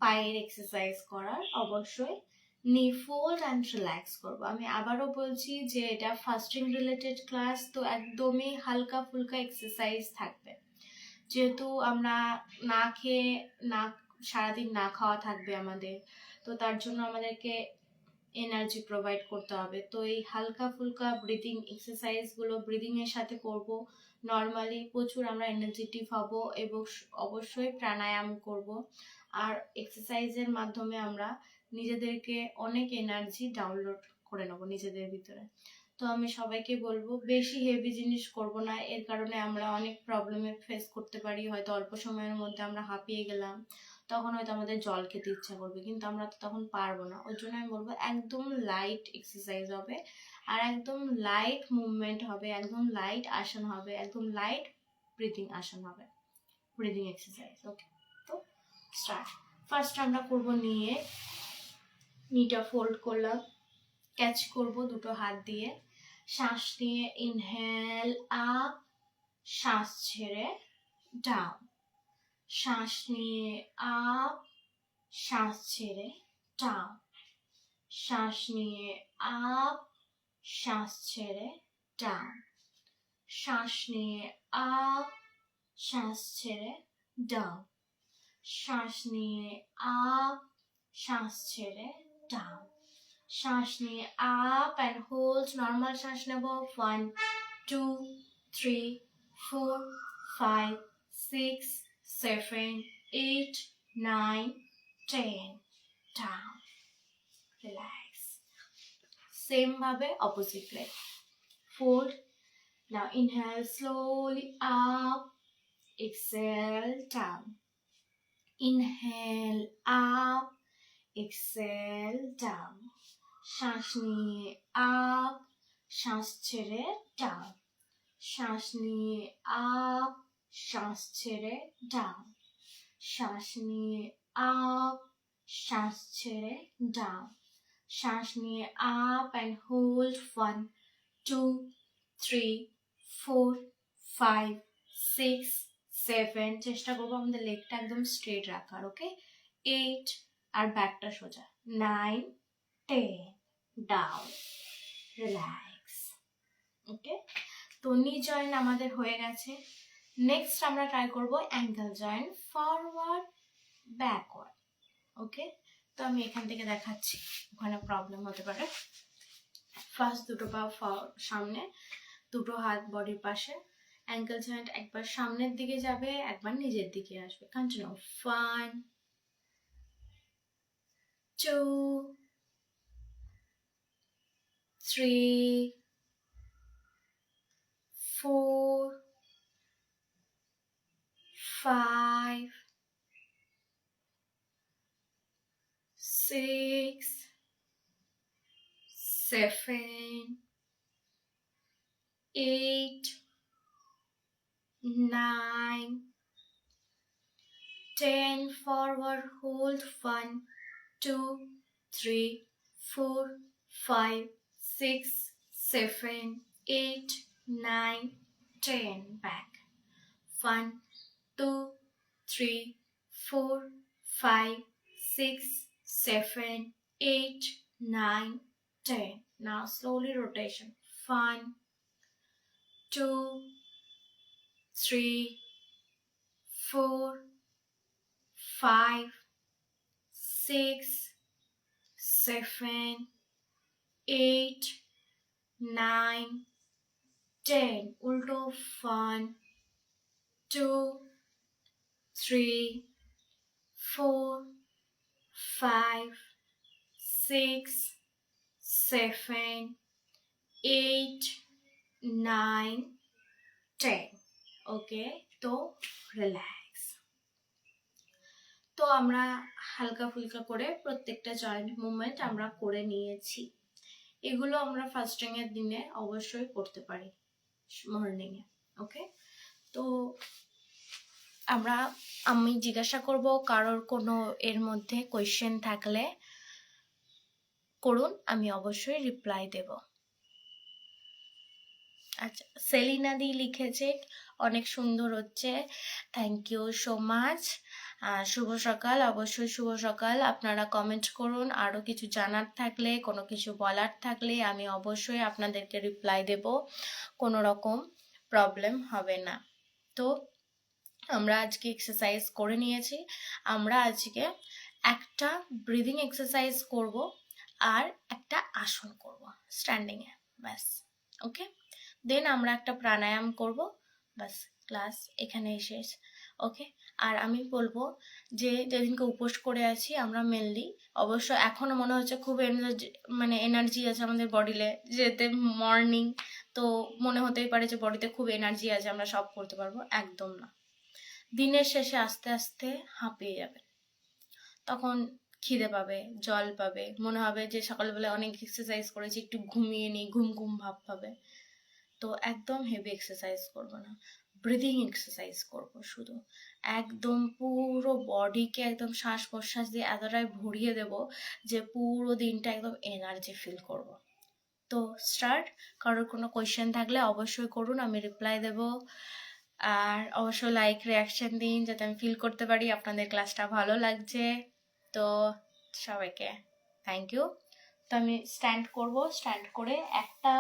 পায়ের এক্সারসাইজ করার। অবশ্যই নি ফোল্ড অ্যান্ড রিল্যাক্স করব। আমি আবারও বলছি যে এটা ফাস্টিং রিলেটেড ক্লাস, তো একদমই হালকা ফুলকা এক্সারসাইজ থাকবে, যেহেতু আমরা না খেয়ে, না সারাদিন না খাওয়া থাকবে আমাদের, তো তার জন্য আমাদেরকে এনার্জি প্রোভাইড করতে হবে। তো এই হালকা ফুলকা ব্রিদিং এক্সারসাইজগুলো ব্রিদিং এর সাথে করব, নর্মালি প্রচুর আমরা এনার্জেটিক হব, এবং অবশ্যই প্রাণায়াম করব। আর এক্সারসাইজের মাধ্যমে আমরা নিজেদেরকে অনেক এনার্জি ডাউনলোড করে নেবো নিজেদের ভিতরে। তো আমি সবাইকে বলবো বেশি হেভি জিনিস করব না, এর কারণে আমরা অনেক প্রবলেমে ফেস করতে পারি। হয়তো অল্প সময়ের মধ্যে আমরা হাঁপিয়ে গেলাম, তখন হয়তো আমাদের জল খেতে ইচ্ছা করবে, কিন্তু আমরা তো তখন পারবো না। ওই জন্য আমি বলবো একদম লাইট এক্সারসাইজ হবে, আর একদম লাইট মুভমেন্ট হবে, একদম লাইট আসন হবে, একদম লাইট ব্রিদিং আসন হবে, ব্রিদিং এক্সারসাইজ। ওকে, তো স্টার্ট। ফার্স্ট আমরা করব নিয়ে, নিটা ফোল্ড করলাম, ক্যাচ করব দুটো হাত দিয়ে, শ্বাস নিয়ে ইনহেল আপ, শ্বাস ছেড়ে ডাউন, শ্বাস নিয়ে আপ, শ্বাস ছেড়ে ডাউন, শ্বাস নিয়ে আপ, শ্বাস ছেড়ে ডাউন, শ্বাস নিয়ে আপ, শ্বাস ছেড়ে ডাউন, শ্বাস নিয়ে আপ, শ্বাস ছেড়ে ডাউন, শ্বাস নিয়ে আপ অ্যান্ড হোল্ড, নর্মাল শ্বাস নেব, 1 2 3 4 5 6 7 8 9 10, down, relax. Same ভাবে opposite leg, fold. Now inhale slowly up, exhale down, inhale up, Excel down. শ্বাস নিয়ে আপ, শ্বাস ছেড়ে ডাউন, শ্বাস নিয়ে আপ, শ্বাস ছেড়ে ডাউন, শ্বাস নিয়ে আপ, শ্বাস ছেড়ে ডাউন, শ্বাস নিয়ে আপ and hold 1 2 3 4 5 6 7 চেষ্টা করবো আমাদের লেগটা একদম স্ট্রেট রাখার। ওকে, 8 আর ব্যাকটা সোজা, 9 10 ডাউন, রিল্যাক্স। ওকে, তো নি জয়েন্ট আমাদের হয়ে গেছে। নেক্সট আমরা ট্রাই করবো অ্যাঙ্কেল জয়েন্ট, ফরওয়ার্ড ব্যাকওয়ার্ড। ওকে, তো আমি এখান থেকে দেখাচ্ছি, ওখানে প্রবলেম হতে পারে। ফার্স্ট দুটো পা সামনে, দুটো হাত বডির পাশে, অ্যাঙ্কেল জয়েন্ট একবার সামনের দিকে যাবে, একবার নিজের দিকে আসবে। Continue, 1 2 3 4 5 6 7 8 9 10 forward, hold 1 2 3 4 5 6 7 8 9 10 back, 1 2 3 4 5 6 7 8 9 10. Now slowly rotation, 1 2 3 4 5 6 7 8 9 10. Ulto, 1 2 3 4 5 6 7 8 9 10. ওকে, তো রিল্যাক্স। তো আমরা হালকা ফুলকা করে প্রত্যেকটা জয়েন্ট মুভমেন্ট আমরা করে নিয়েছি। এগুলো আমরা ফাস্টিং এর দিনে অবশ্যই করতে পারি, মর্নিং এ। ওকে, তো আমি জিজ্ঞাসা করব, কারোর কোনো এর মধ্যে কোয়েশ্চেন থাকলে করুন, আমি অবশ্যই রিপ্লাই দেব। আচ্ছা, সেলিনা দি লিখেছে অনেক সুন্দর হচ্ছে, থ্যাংক ইউ সো মাচ। শুভ সকাল, অবশ্যই শুভ সকাল। আপনারা কমেন্ট করুন, আরও কিছু জানার থাকলে, কোনো কিছু বলার থাকলে আমি অবশ্যই আপনাদেরকে রিপ্লাই দেব, কোনো রকম প্রবলেম হবে না। তো আমরা আজকে এক্সারসাইজ করে নিয়েছি, আমরা আজকে একটা ব্রিদিং এক্সারসাইজ করব আর একটা আসন করব স্ট্যান্ডিংয়ে, ব্যাস। ওকে, দেন আমরা একটা প্রাণায়াম করব, বাস, ক্লাস এখানে শেষ। ওকে, আর আমি বলবো যে যেদিনকে উপোস করে আছি আমরা মেনলি, অবশ্য এখনো মনে হচ্ছে খুব এনার্জি আছে আমাদের বডিতে, যেতে মর্নিং, তো মনে হতেই পারে যে বডিতে খুব এনার্জি আছে, আমরা সব করতে পারবো, একদম না। দিনের শেষে আস্তে আস্তে হাঁপিয়ে যাবে, তখন খিদে পাবে, জল পাবে, মনে হবে যে সকালবেলা অনেক এক্সারসাইজ করেছি, একটু ঘুমিয়ে নিই, ঘুম ঘুম ভাব পাবে। তো একদম হেভি এক্সারসাইজ করবো না, ব্রিদিং এক্সারসাইজ করব শুধু, একদম পুরো বডিকে একদম শ্বাস প্রশ্বাস দিয়ে এতটাই ভরিয়ে দেব যে পুরো দিনটা একদম এনার্জি ফিল করব। তো স্টার্ট। কারোর কোনো কোয়েশ্চেন থাকলে অবশ্যই করুন, আমি রিপ্লাই দেব। আর অবশ্যই লাইক রিয়াকশন দিন, যাতে আমি ফিল করতে পারি আপনাদের ক্লাসটা ভালো লাগছে। তো সবাইকে থ্যাংক ইউ। তো আমি স্ট্যান্ড করব, স্ট্যান্ড করে একটা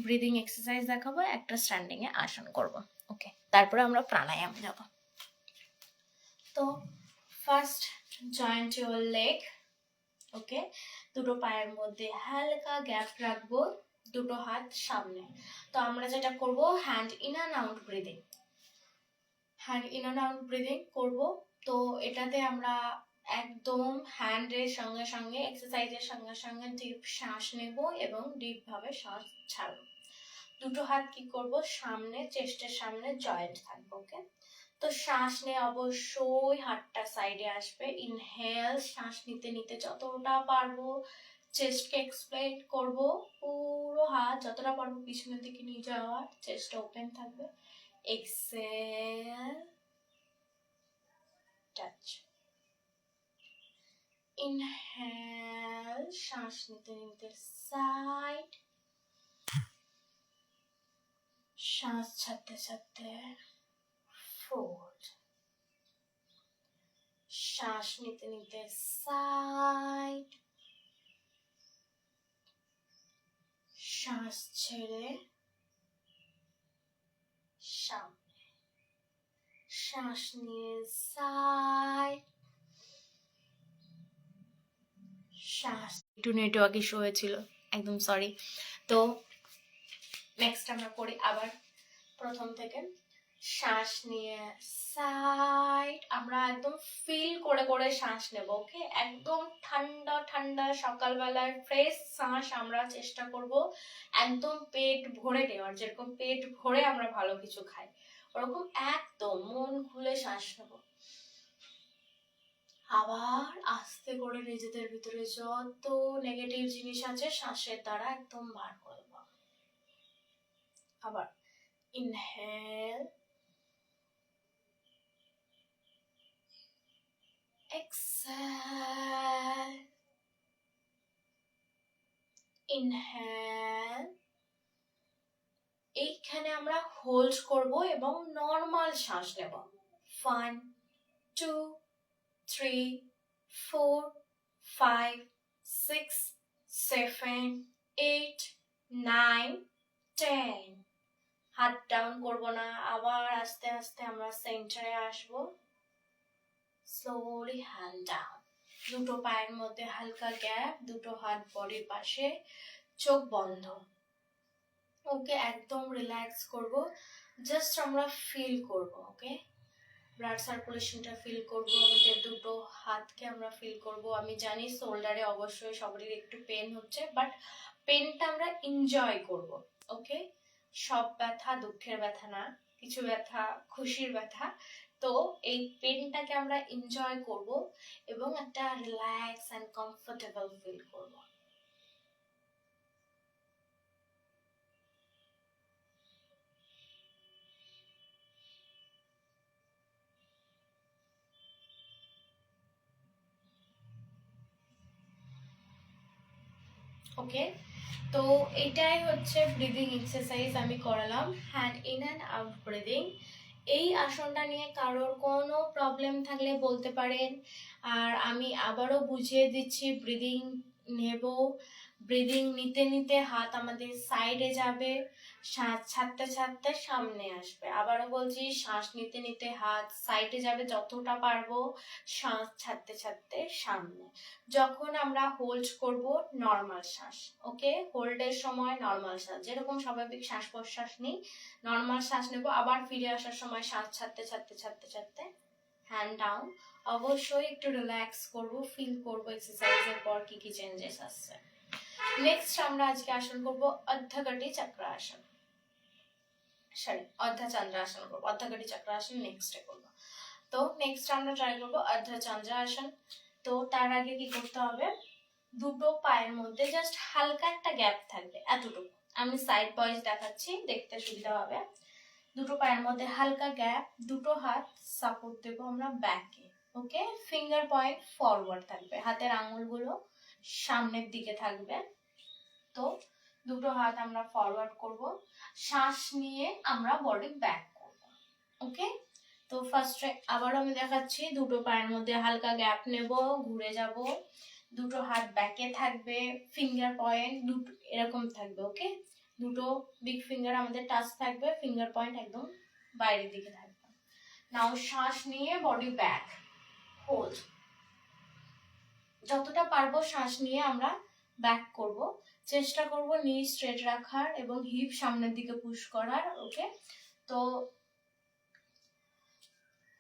ব্রিদিং এক্সারসাইজ দেখাবো, একটা স্ট্যান্ডিং এ আসন করব। ওকে, তারপরে আমরা প্রাণায়াম যাব। তো ফার্স্ট জয়েন্ট ইউর লেগ। ওকে, দুটো পায়ের মধ্যে হালকা গ্যাপ রাখবো, দুটো হাত সামনে। তো আমরা যেটা করব, hand in and out breathing, hand in and out breathing করব। তো এটাতে আমরা একদম হ্যান্ডের সঙ্গে সঙ্গে, এক্সারসাইজের সঙ্গে সঙ্গে ডিপ শ্বাস নেব এবং ডিপ ভাবে শ্বাস ছাড়ব। দুটো হাত কি করব, সামনে, চেস্টের সামনে জয়েন্ট থাকবো। ওকে, তো শ্বাস নিয়ে অবশ্যই হাতটা সাইডে আসবে। ইনহেল, শ্বাস নিতে নিতে যতটা পারবো চেস্টকে এক্সপ্লেন করব, পুরো হাত যতটা পারবো পিছনের দিকে নিয়ে যাওয়ার, চেস্ট ওপেন থাকবে। Exhale, touch. ইনহেল, শ্বাস নিতে নিতে সাইড, শ্বাস ছাড়তে ছাড়তে ফোর্থ, শ্বাস নিতে নিতে সাইড, শ্বাস ছেড়ে সামনে, শ্বাস নিয়ে সাইড, শ্বাস। একটু নেটওয়ার্ক ইস্যু হয়েছিল, একদম সরি। তো নেক্সট আমরা করি আবার প্রথম থেকে। শ্বাস নিয়ে সাইড, আমরা একদম ফিল করে করে শ্বাস নেব। ওকে, একদম ঠান্ডা ঠান্ডা সকালবেলার ফ্রেশ শ্বাস আমরা চেষ্টা করব একদম পেট ভরে নেওয়ার, যেরকম পেট ভরে আমরা ভালো কিছু খাই ওরকম একদম মন খুলে শ্বাস নেব। আবার আস্তে করে নিজেদের ভিতরে যত নেগেটিভ জিনিস আছে শ্বাসের দ্বারা একদম বার করে দেব। আবার ইনহেল, exhale, inhale। এইখানে আমরা হোল্ড করব এবং নর্মাল শ্বাস নেব। 1 2 3 4 5 6 7 8 9 10। হাত ডাউন করব না, আবার আস্তে আস্তে আমরা সেন্টারে আসব। স্লোলি হ্যান্ড ডাউন, দুটো পায়ের মধ্যে হালকা গ্যাপ, দুটো হাত বডির পাশে, চোখ বন্ধ। ওকে, একদম রিল্যাক্স করব, জাস্ট আমরা ফিল করব। ওকে, ব্লাড সার্কুলেশনটা ফিল করব, আমাদের দুটো হাতকে আমরা ফিল করব। আমি জানি শোল্ডারে অবশ্যই সবারই একটু পেন হচ্ছে, বাট পেনটা আমরা এনজয় করব। ওকে, সব ব্যথা দুঃখের ব্যথা না, কিছু ব্যথা খুশির ব্যথা। তো এই পেনটাকে আমরা এনজয় করব এবং একটা রিল্যাক্স অ্যান্ড কমফোর্টেবল ফিল করব। ওকে, তো এটাই হচ্ছে ব্রিদিং এক্সারসাইজ আমি করালাম, hand in and out breathing. এই আসনটা নিয়ে কারোর কোনো প্রবলেম থাকলে বলতে পারেন। আর আমি আবারও বুঝিয়ে দিচ্ছি, ব্রিদিং নেব, ব্রিদিং নিতে নিতে হাত আমাদের সাইডে যাবে, শ্বাস ছাড়তে ছাড়তে সামনে আসবে। আবারও বলছি, শ্বাস নিতে নিতে হাত সাইডে যাবে যতটা পারবো, শ্বাস ছাড়তে ছাড়তে সামনে। যখন আমরা হোল্ড করব নর্মাল শ্বাস। ওকে, হোল্ডের সময় নর্মাল শ্বাস, যেরকম স্বাভাবিক শ্বাস প্রশ্বাস নিই নর্মাল শ্বাস নেব। আবার ফিরে আসার সময় শ্বাস ছাড়তে ছাড়তে ছাড়তে ছাড়তে হ্যান্ড ডাউন। অবশ্যই একটু রিল্যাক্স করব, ফিল করব এক্সারসাইজের পর কি কি চেঞ্জেস আসছে। নেক্সট আমরা আজকে আসন করব অর্ধঘটি চক্র আসন, সরি অর্ধচন্দ্র আসন করবো। অর্ধঘটি চক্র আসন নেক্সটে করবো। তো নেক্সট আমরা ট্রাই করবো অর্ধচন্দ্র আসন। তো তার আগে কি করতে হবে, দুটো পায়ের মধ্যে জাস্ট হালকা একটা গ্যাপ থাকবে, এতটুকু। আমি সাইড ওয়াইজ দেখাচ্ছি, দেখতে সুবিধা হবে। দুটো পায়ের মধ্যে হালকা গ্যাপ, দুটো হাত সাপোর্ট দেবো আমরা ব্যাকে। ওকে, ফিঙ্গার পয়েন্ট ফরওয়ার্ড থাকবে, হাতের আঙুলগুলো সামনের দিকে থাকবে। তো দুটো হাত আমরা ফরওয়ার্ড করব, শ্বাস নিয়ে আমরা বডি ব্যাক করব। ওকে, তো ফার্স্টে আবার আমি দেখাচ্ছি, দুটো পায়ের মধ্যে হালকা গ্যাপ নেব, ঘুরে যাব, দুটো হাত ব্যাকে থাকবে, ফিঙ্গার পয়েন্ট দুটো এরকম থাকবে। ওকে, দুটো বিগ ফিঙ্গার আমাদের টাচ থাকবে, ফিঙ্গার পয়েন্ট একদম বাইরের দিকে থাকবে। নাও শ্বাস নিয়ে বডি ব্যাক, হোল্ড, যতটা পারবো শ্বাস নিয়ে আমরা ব্যাক করব। চেষ্টা করব নি স্ট্রেট রাখার এবং হিপ সামনের দিকে পুশ করার। ওকে, তো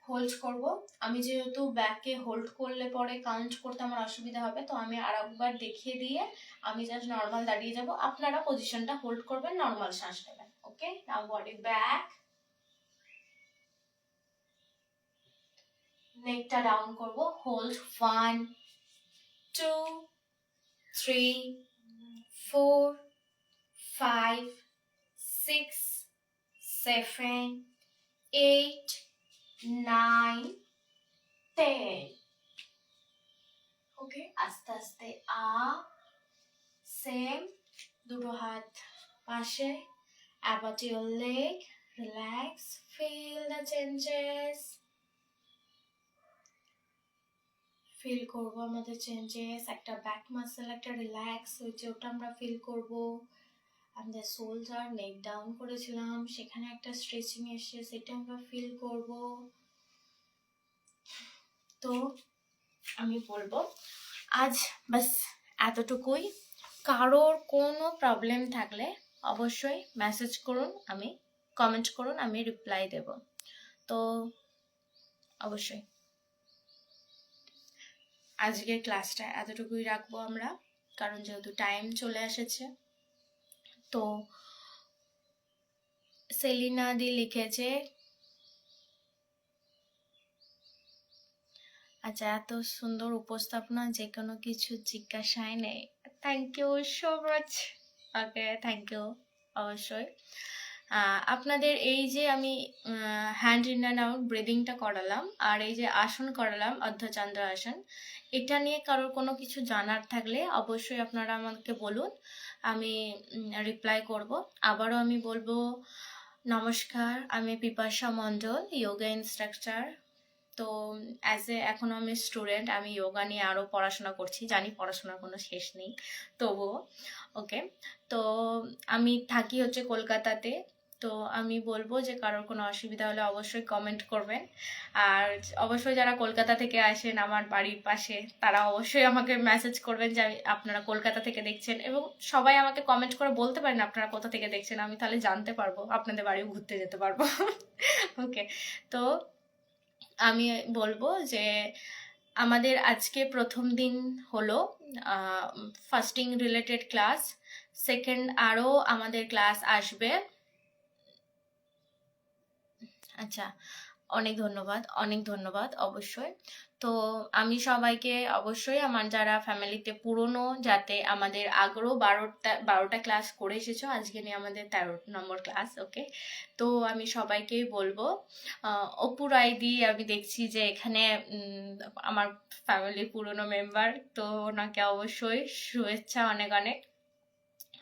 হোল্ড করব। আমি যেহেতু ব্যাকে হোল্ড করলে পরে কাউন্ট করতে আমার অসুবিধা হবে, তো আমি আরেকবার দেখিয়ে দিয়ে আমি জাস্ট নর্মাল দাঁড়িয়ে যাব, আপনারা পজিশনটা হোল্ড করবেন, নর্মাল শ্বাস নেবেন। ওকে, নাও বডি ব্যাক, নেকটা ডাউন করব, হোল্ড 1 2 3 4 5 6 7 8 9 10। ওকে, আস্তে আস্তে আপ, সেম, দুটো হাত পাশে, about your leg, relax, feel the changes, feel করব আমাদের চেঞ্জেস, একটা ব্যাক মাসেল একটা রিল্যাক্স হয়েছে ওটা আমরা ফিল করব, আমাদের শোল্ডার নেক ডাউন করেছিলাম সেখানে একটা স্ট্রেচিং এসে সেটা আমরা ফিল করব। তো আমি বলবো আজ বাস এতটুকুই। কারোর কোনো প্রবলেম থাকলে অবশ্যই মেসেজ করুন, আমি কমেন্ট করুন, আমি রিপ্লাই দেব। তো অবশ্যই আজকের ক্লাসটা এতটুকুই রাখবো আমরা, কারণ যেহেতু টাইম চলে এসেছে। তো সেলিনা দি লিখেছে, আচ্ছা এত সুন্দর উপস্থাপনা, যে কোনো কিছু জিজ্ঞাসায় নেই। Thank you so much. Okay, thank you. অবশ্যই আপনাদের এই যে আমি হ্যান্ড ইন অ্যান্ড আউট ব্রিদিংটা করালাম আর এই যে আসন করালাম অর্ধচন্দ্র আসন, এটা নিয়ে কারোর কোনো কিছু জানার থাকলে অবশ্যই আপনারা আমাকে বলুন, আমি রিপ্লাই করব। আবারও আমি বলবো নমস্কার, আমি পিপাসা মণ্ডল, যোগা ইনস্ট্রাক্টর। তো এখনও আমি স্টুডেন্ট, আমি যোগা নিয়ে আরও পড়াশোনা করছি, জানি পড়াশোনার কোনো শেষ নেই তবুও। ওকে, তো আমি থাকি হচ্ছে কলকাতাতে। তো আমি বলবো যে কারোর কোনো অসুবিধা হলে অবশ্যই কমেন্ট করবেন, আর অবশ্যই যারা কলকাতা থেকে আসেন আমার বাড়ির পাশে তারা অবশ্যই আমাকে মেসেজ করবেন যে আপনারা কলকাতা থেকে দেখছেন, এবং সবাই আমাকে কমেন্ট করে বলতে পারেন আপনারা কোথা থেকে দেখছেন, আমি তাহলে জানতে পারবো, আপনাদের বাড়িও ঘুরতে যেতে পারবো। ওকে, তো আমি বলবো যে আমাদের আজকে প্রথম দিন হলো ফাস্টিং রিলেটেড ক্লাস, সেকেন্ড আরও আমাদের ক্লাস আসবে। আচ্ছা, অনেক ধন্যবাদ, অনেক ধন্যবাদ অবশ্যই। তো আমি সবাইকে অবশ্যই আমার যারা ফ্যামিলিতে পুরনো, যাতে আমাদের আগেও 12টা ক্লাস করে এসেছো, আজকে নিয়ে আমাদের 13 নম্বর ক্লাস। ওকে, তো আমি সবাইকেই বলবো, অপু রায়দি আমি দেখছি যে এখানে আমার ফ্যামিলির পুরনো মেম্বার, তো ওনাকে অবশ্যই শুভেচ্ছা অনেক অনেক।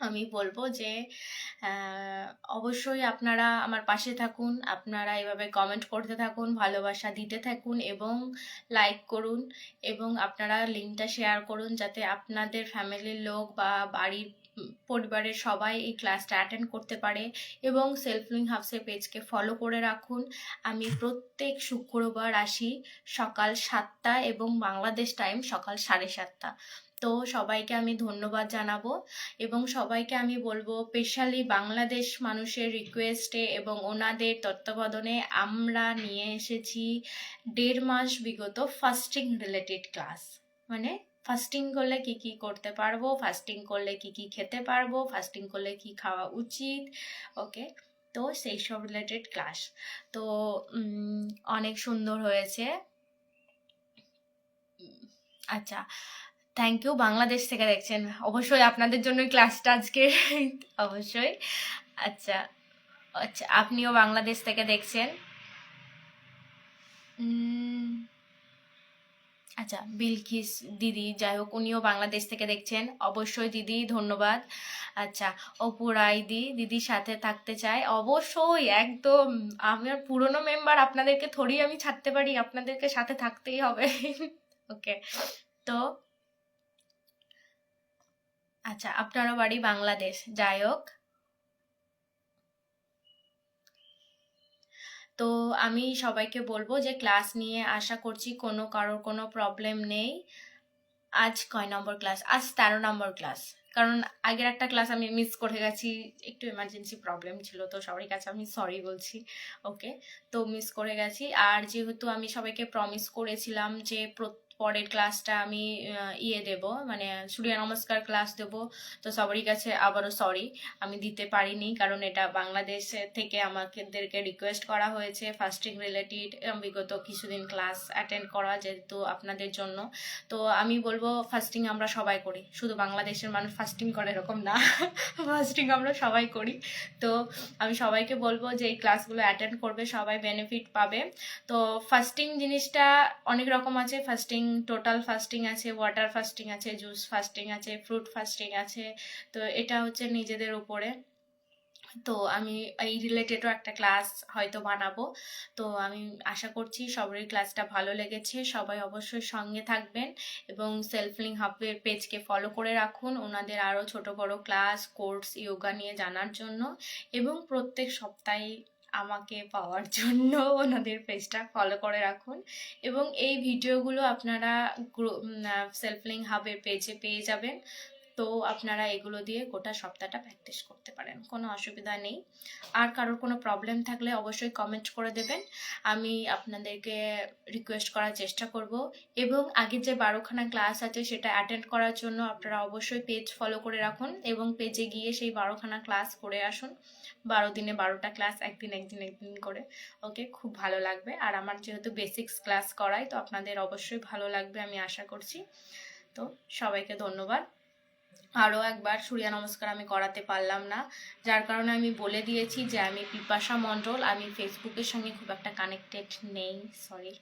আমি বলবো যে অবশ্যই আপনারা আমার পাশে থাকুন, আপনারা এভাবে কমেন্ট করতে থাকুন, ভালোবাসা দিতে থাকুন এবং লাইক করুন, এবং আপনারা লিঙ্কটা শেয়ার করুন যাতে আপনাদের ফ্যামিলির লোক বা বাড়ির পরিবারের সবাই এই ক্লাসটা অ্যাটেন্ড করতে পারে। এবং সেলফলিং হাবসের পেজকে ফলো করে রাখুন। আমি প্রত্যেক শুক্রবার আসি সকাল 7টা এবং বাংলাদেশ টাইম সকাল 7:30। তো সবাইকে আমি ধন্যবাদ জানাবো, এবং সবাইকে আমি বলবো স্পেশালি বাংলাদেশ মানুষের রিকোয়েস্টে এবং ওনাদের তত্ত্বাবধানে আমরা নিয়ে এসেছি 1.5 মাস বিগত ফাস্টিং রিলেটেড ক্লাস। মানে ফাস্টিং করলে কি কি করতে পারবো, ফাস্টিং করলে কি কি খেতে পারবো, ফাস্টিং করলে কি খাওয়া উচিত। ওকে, তো সেই সব রিলেটেড ক্লাস। তো অনেক সুন্দর হয়েছে। আচ্ছা, থ্যাংক ইউ। বাংলাদেশ থেকে দেখছেন, অবশ্যই আপনাদের জন্য ক্লাসটা আজকে। অবশ্যই। আচ্ছা আচ্ছা, আপনিও বাংলাদেশ থেকে দেখছেন। আচ্ছা, বিলকিস দিদি, যাই হোক উনিও বাংলাদেশ থেকে দেখছেন, অবশ্যই দিদি ধন্যবাদ। আচ্ছা, অপু রায় দিদির সাথে থাকতে চাই, অবশ্যই একদম, আমার পুরনো মেম্বার, আপনাদেরকে থোড়ি আমি ছাড়তে পারি, আপনাদেরকে সাথে থাকতেই হবে। ওকে, তো আচ্ছা, আপনারও বাড়ি বাংলাদেশ, যাই হোক। তো আমি সবাইকে বলবো যে ক্লাস নিয়ে আশা করছি কারোর কোনো প্রবলেম নেই। আজ কয় নম্বর ক্লাস? আজ 13 নম্বর ক্লাস। কারণ আগের একটা ক্লাস আমি মিস করে গেছি, একটু এমার্জেন্সি প্রবলেম ছিল, তো সবার কাছে আমি সরি বলছি। ওকে, তো মিস করে গেছি। আর যেহেতু আমি সবাইকে প্রমিস করেছিলাম যে পরের ক্লাসটা আমি দেব, মানে সূর্য নমস্কার ক্লাস দেব। তো সবারই কাছে আবারও সরি, আমি দিতে পারিনি, কারণ এটা বাংলাদেশ থেকে আমাদেরকে রিকোয়েস্ট করা হয়েছে ফাস্টিং রিলেটেড বিগত কিছুদিন ক্লাস অ্যাটেন্ড করা, যেহেতু আপনাদের জন্য। তো আমি বলবো ফাস্টিং আমরা সবাই করি, শুধু বাংলাদেশের মানুষ ফাস্টিং করে এরকম না, ফাস্টিং আমরা সবাই করি। তো আমি সবাইকে বলবো যে এই ক্লাসগুলো অ্যাটেন্ড করবে, সবাই বেনিফিট পাবে। তো ফাস্টিং জিনিসটা অনেক রকম আছে, ফাস্টিং টোটাল ফাস্টিং আছে, ওয়াটার ফাস্টিং আছে, জুস ফাস্টিং আছে, ফ্রুট ফাস্টিং আছে। তো এটা হচ্ছে নিজেদের উপরে। তো আমি এই রিলেটেডও একটা ক্লাস হয়তো বানাবো। তো আমি আশা করছি সবারই ক্লাসটা ভালো লেগেছে, সবাই অবশ্যই সঙ্গে থাকবেন এবং সেলফলিং হাবের পেজকে ফলো করে রাখুন ওনাদের আরও ছোট বড় ক্লাস কোর্স ইয়োগা নিয়ে জানার জন্য, এবং প্রত্যেক সপ্তাহে আমাকে পাওয়ার জন্য ওনাদের পেজটা ফলো করে রাখুন। এবং এই ভিডিওগুলো আপনারা সেলফলিং হাবের পেজে পেয়ে যাবেন। তো আপনারা এগুলো দিয়ে গোটা সপ্তাহটা প্র্যাকটিস করতে পারেন, কোনো অসুবিধা নেই। আর কারোর কোনো প্রবলেম থাকলে অবশ্যই কমেন্ট করে দেবেন, আমি আপনাদেরকে রিকোয়েস্ট করার চেষ্টা করব। এবং আগের যে 12খানা ক্লাস আছে সেটা অ্যাটেন্ড করার জন্য আপনারা অবশ্যই পেজ ফলো করে রাখুন এবং পেজে গিয়ে সেই 12খানা ক্লাস করে আসুন। 12 দিনে 12টা ক্লাস, একদিন করে। ওকে, খুব ভালো লাগবে। আর আমার যেহেতু বেসিক্স ক্লাস করাই, তো আপনাদের অবশ্যই ভালো লাগবে আমি আশা করছি। তো সবাইকে ধন্যবাদ। আরও একবার সূর্য নমস্কার আমি করাতে পারলাম না, যার কারণে আমি বলে দিয়েছি যে আমি পিপাসা মণ্ডল, আমি ফেসবুকের সঙ্গে খুব একটা কানেক্টেড নেই, সরি।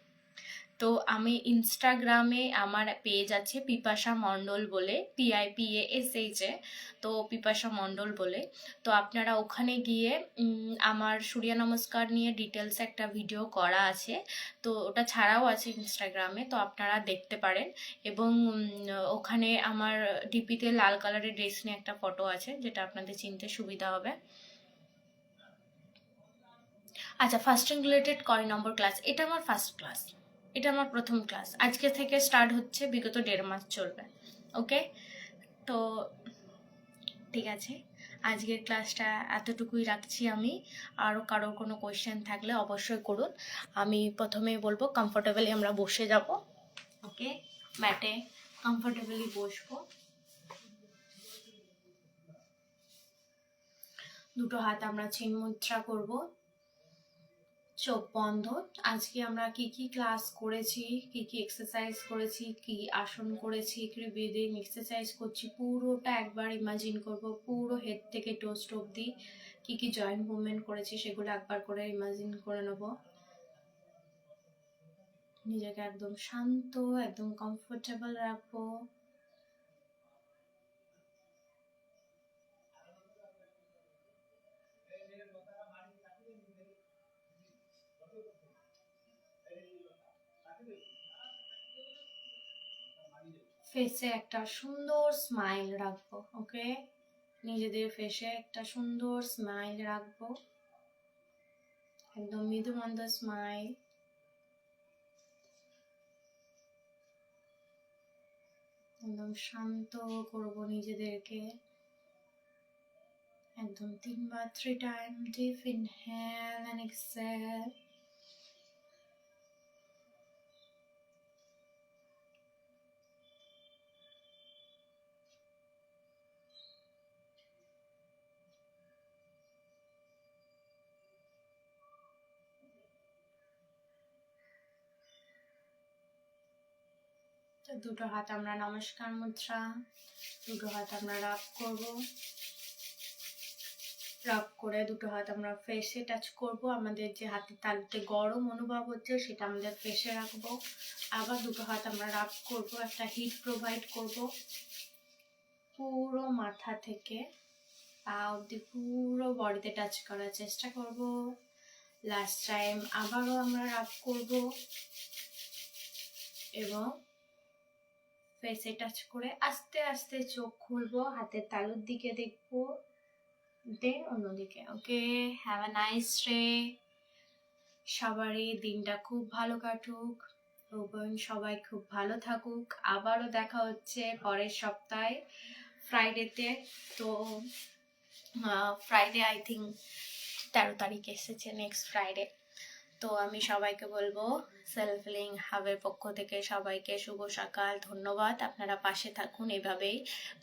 তো আমি ইনস্টাগ্রামে আমার পেজ আছে পিপাসা মণ্ডল বলে, PIPASH, তো পিপাসা মণ্ডল বলে। তো আপনারা ওখানে গিয়ে আমার সূর্য নমস্কার নিয়ে ডিটেলস একটা ভিডিও করা আছে, তো ওটা ছাড়াও আছে ইনস্টাগ্রামে, তো আপনারা দেখতে পারেন। এবং ওখানে আমার ডিপিতে লাল কালারের ড্রেস নিয়ে একটা ফটো আছে, যেটা আপনাদের চিনতে সুবিধা হবে। আচ্ছা, ফাস্টিং রিলেটেড কয় নম্বর ক্লাস? এটা আমার ফার্স্ট ক্লাস, এটা আমার প্রথম ক্লাস, আজকে থেকে স্টার্ট হচ্ছে, বিগত 1.5 মাস চলবে। ওকে, তো ঠিক আছে, আজকের ক্লাসটা এতটুকুই রাখছি আমি। আরও কারোর কোনো কোয়েশ্চেন থাকলে অবশ্যই করুন। আমি প্রথমেই বলবো কমফোর্টেবলি আমরা বসে যাব। ওকে, ম্যাটে কমফোর্টেবলি বসবো, দুটো হাত আমরা চিন মুদ্রা করব, চোখ বন্ধ। আজকে আমরা কি কি ক্লাস করেছি, কি কি এক্সারসাইজ করেছি, কি আসন করেছি, কি ব্রিদিং এক্সারসাইজ করছি, পুরোটা একবার ইমাজিন করব। পুরো হেড থেকে টোস্ট অবধি কি কি জয়েন্ট মুভমেন্ট করেছি সেগুলো একবার করে ইমাজিন করে নেব। নিজেকে একদম শান্ত, একদম কমফোর্টেবল রাখবো। ফেসে একটা সুন্দর স্মাইল রাখবো। ওকে, নিজেদের ফেসে একটা সুন্দর স্মাইল রাখবো, একদম মৃদুমন্দ স্মাইল। একদম শান্ত করবো নিজেদেরকে, একদম 3 time deep inhale and exhale. দুটো হাত আমরা নমস্কার মুদ্রা, দুটো হাত আমরা রাব করব, রাব করে দুটো হাত আমরা ফেসে টাচ করব। আমাদের যে হাতের তালুতে গরম অনুভব হচ্ছে সেটা আমাদের ফেসে রাখবো। আবার দুটো হাত আমরা রাব করব, একটা হিট প্রোভাইড করব পুরো মাথা থেকে পা অব্দি, পুরো বডিতে টাচ করার চেষ্টা করব। লাস্ট টাইম আবারও আমরা রাব করব এবং ফেসে টাচ করে আস্তে আস্তে চোখ খুলবো, হাতের তালুর দিকে দেখবো, দেন অন্যদিকে। ওকে, হ্যাভ আ নাইস ডে। সবারই দিনটা খুব ভালো কাটুক এবং সবাই খুব ভালো থাকুক। আবারও দেখা হচ্ছে পরের সপ্তাহে ফ্রাইডেতে। তো ফ্রাইডে আই থিঙ্ক 13 তারিখ এসেছে, নেক্সট ফ্রাইডে। তো আমি সবাইকে বলবো সেলফ লিং হাবের পক্ষ থেকে সবাইকে শুভ সকাল। ধন্যবাদ, আপনারা পাশে থাকুন, এভাবেই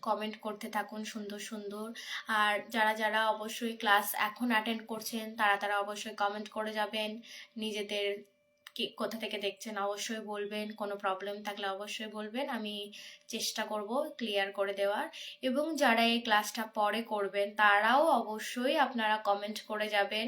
কমেন্ট করতে থাকুন সুন্দর সুন্দর। আর যারা যারা অবশ্যই ক্লাস এখন অ্যাটেন্ড করছেন তারা অবশ্যই কমেন্ট করে যাবেন, নিজেদের কোথা থেকে দেখছেন অবশ্যই বলবেন, কোনো প্রবলেম থাকলে অবশ্যই বলবেন, আমি চেষ্টা করব ক্লিয়ার করে দেওয়ার। এবং যারা এই ক্লাসটা পরে করবেন তারাও অবশ্যই আপনারা কমেন্ট করে যাবেন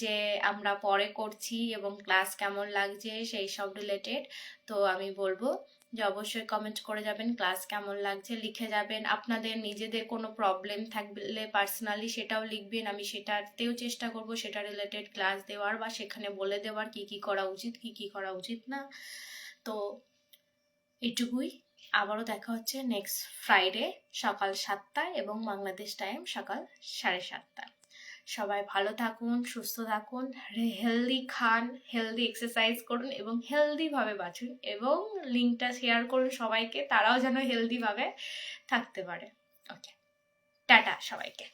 যে আমরা পরে করছি এবং ক্লাস কেমন লাগছে সেই সব রিলেটেড। তো আমি বলবো যে অবশ্যই কমেন্ট করে যাবেন ক্লাস কেমন লাগছে, লিখে যাবেন। আপনাদের নিজেদের কোনো প্রবলেম থাকলে পার্সোনালি সেটাও লিখবেন, আমি সেটাতেও চেষ্টা করব সেটা রিলেটেড ক্লাস দেওয়ার বা সেখানে বলে দেওয়ার কি কি করা উচিত কি কি করা উচিত না। তো এটুকুই, আবারও দেখা হচ্ছে নেক্সট ফ্রাইডে সকাল 7টায় এবং বাংলাদেশ টাইম সকাল 7:30টায়। সবাই ভালো থাকুন, সুস্থ থাকুন, হেলদি খান, হেলদি এক্সারসাইজ করুন এবং হেলদিভাবে বাঁচুন এবং লিঙ্কটা শেয়ার করুন সবাইকে, তারাও যেন হেলদিভাবে থাকতে পারে। ওকে, টাটা সবাইকে।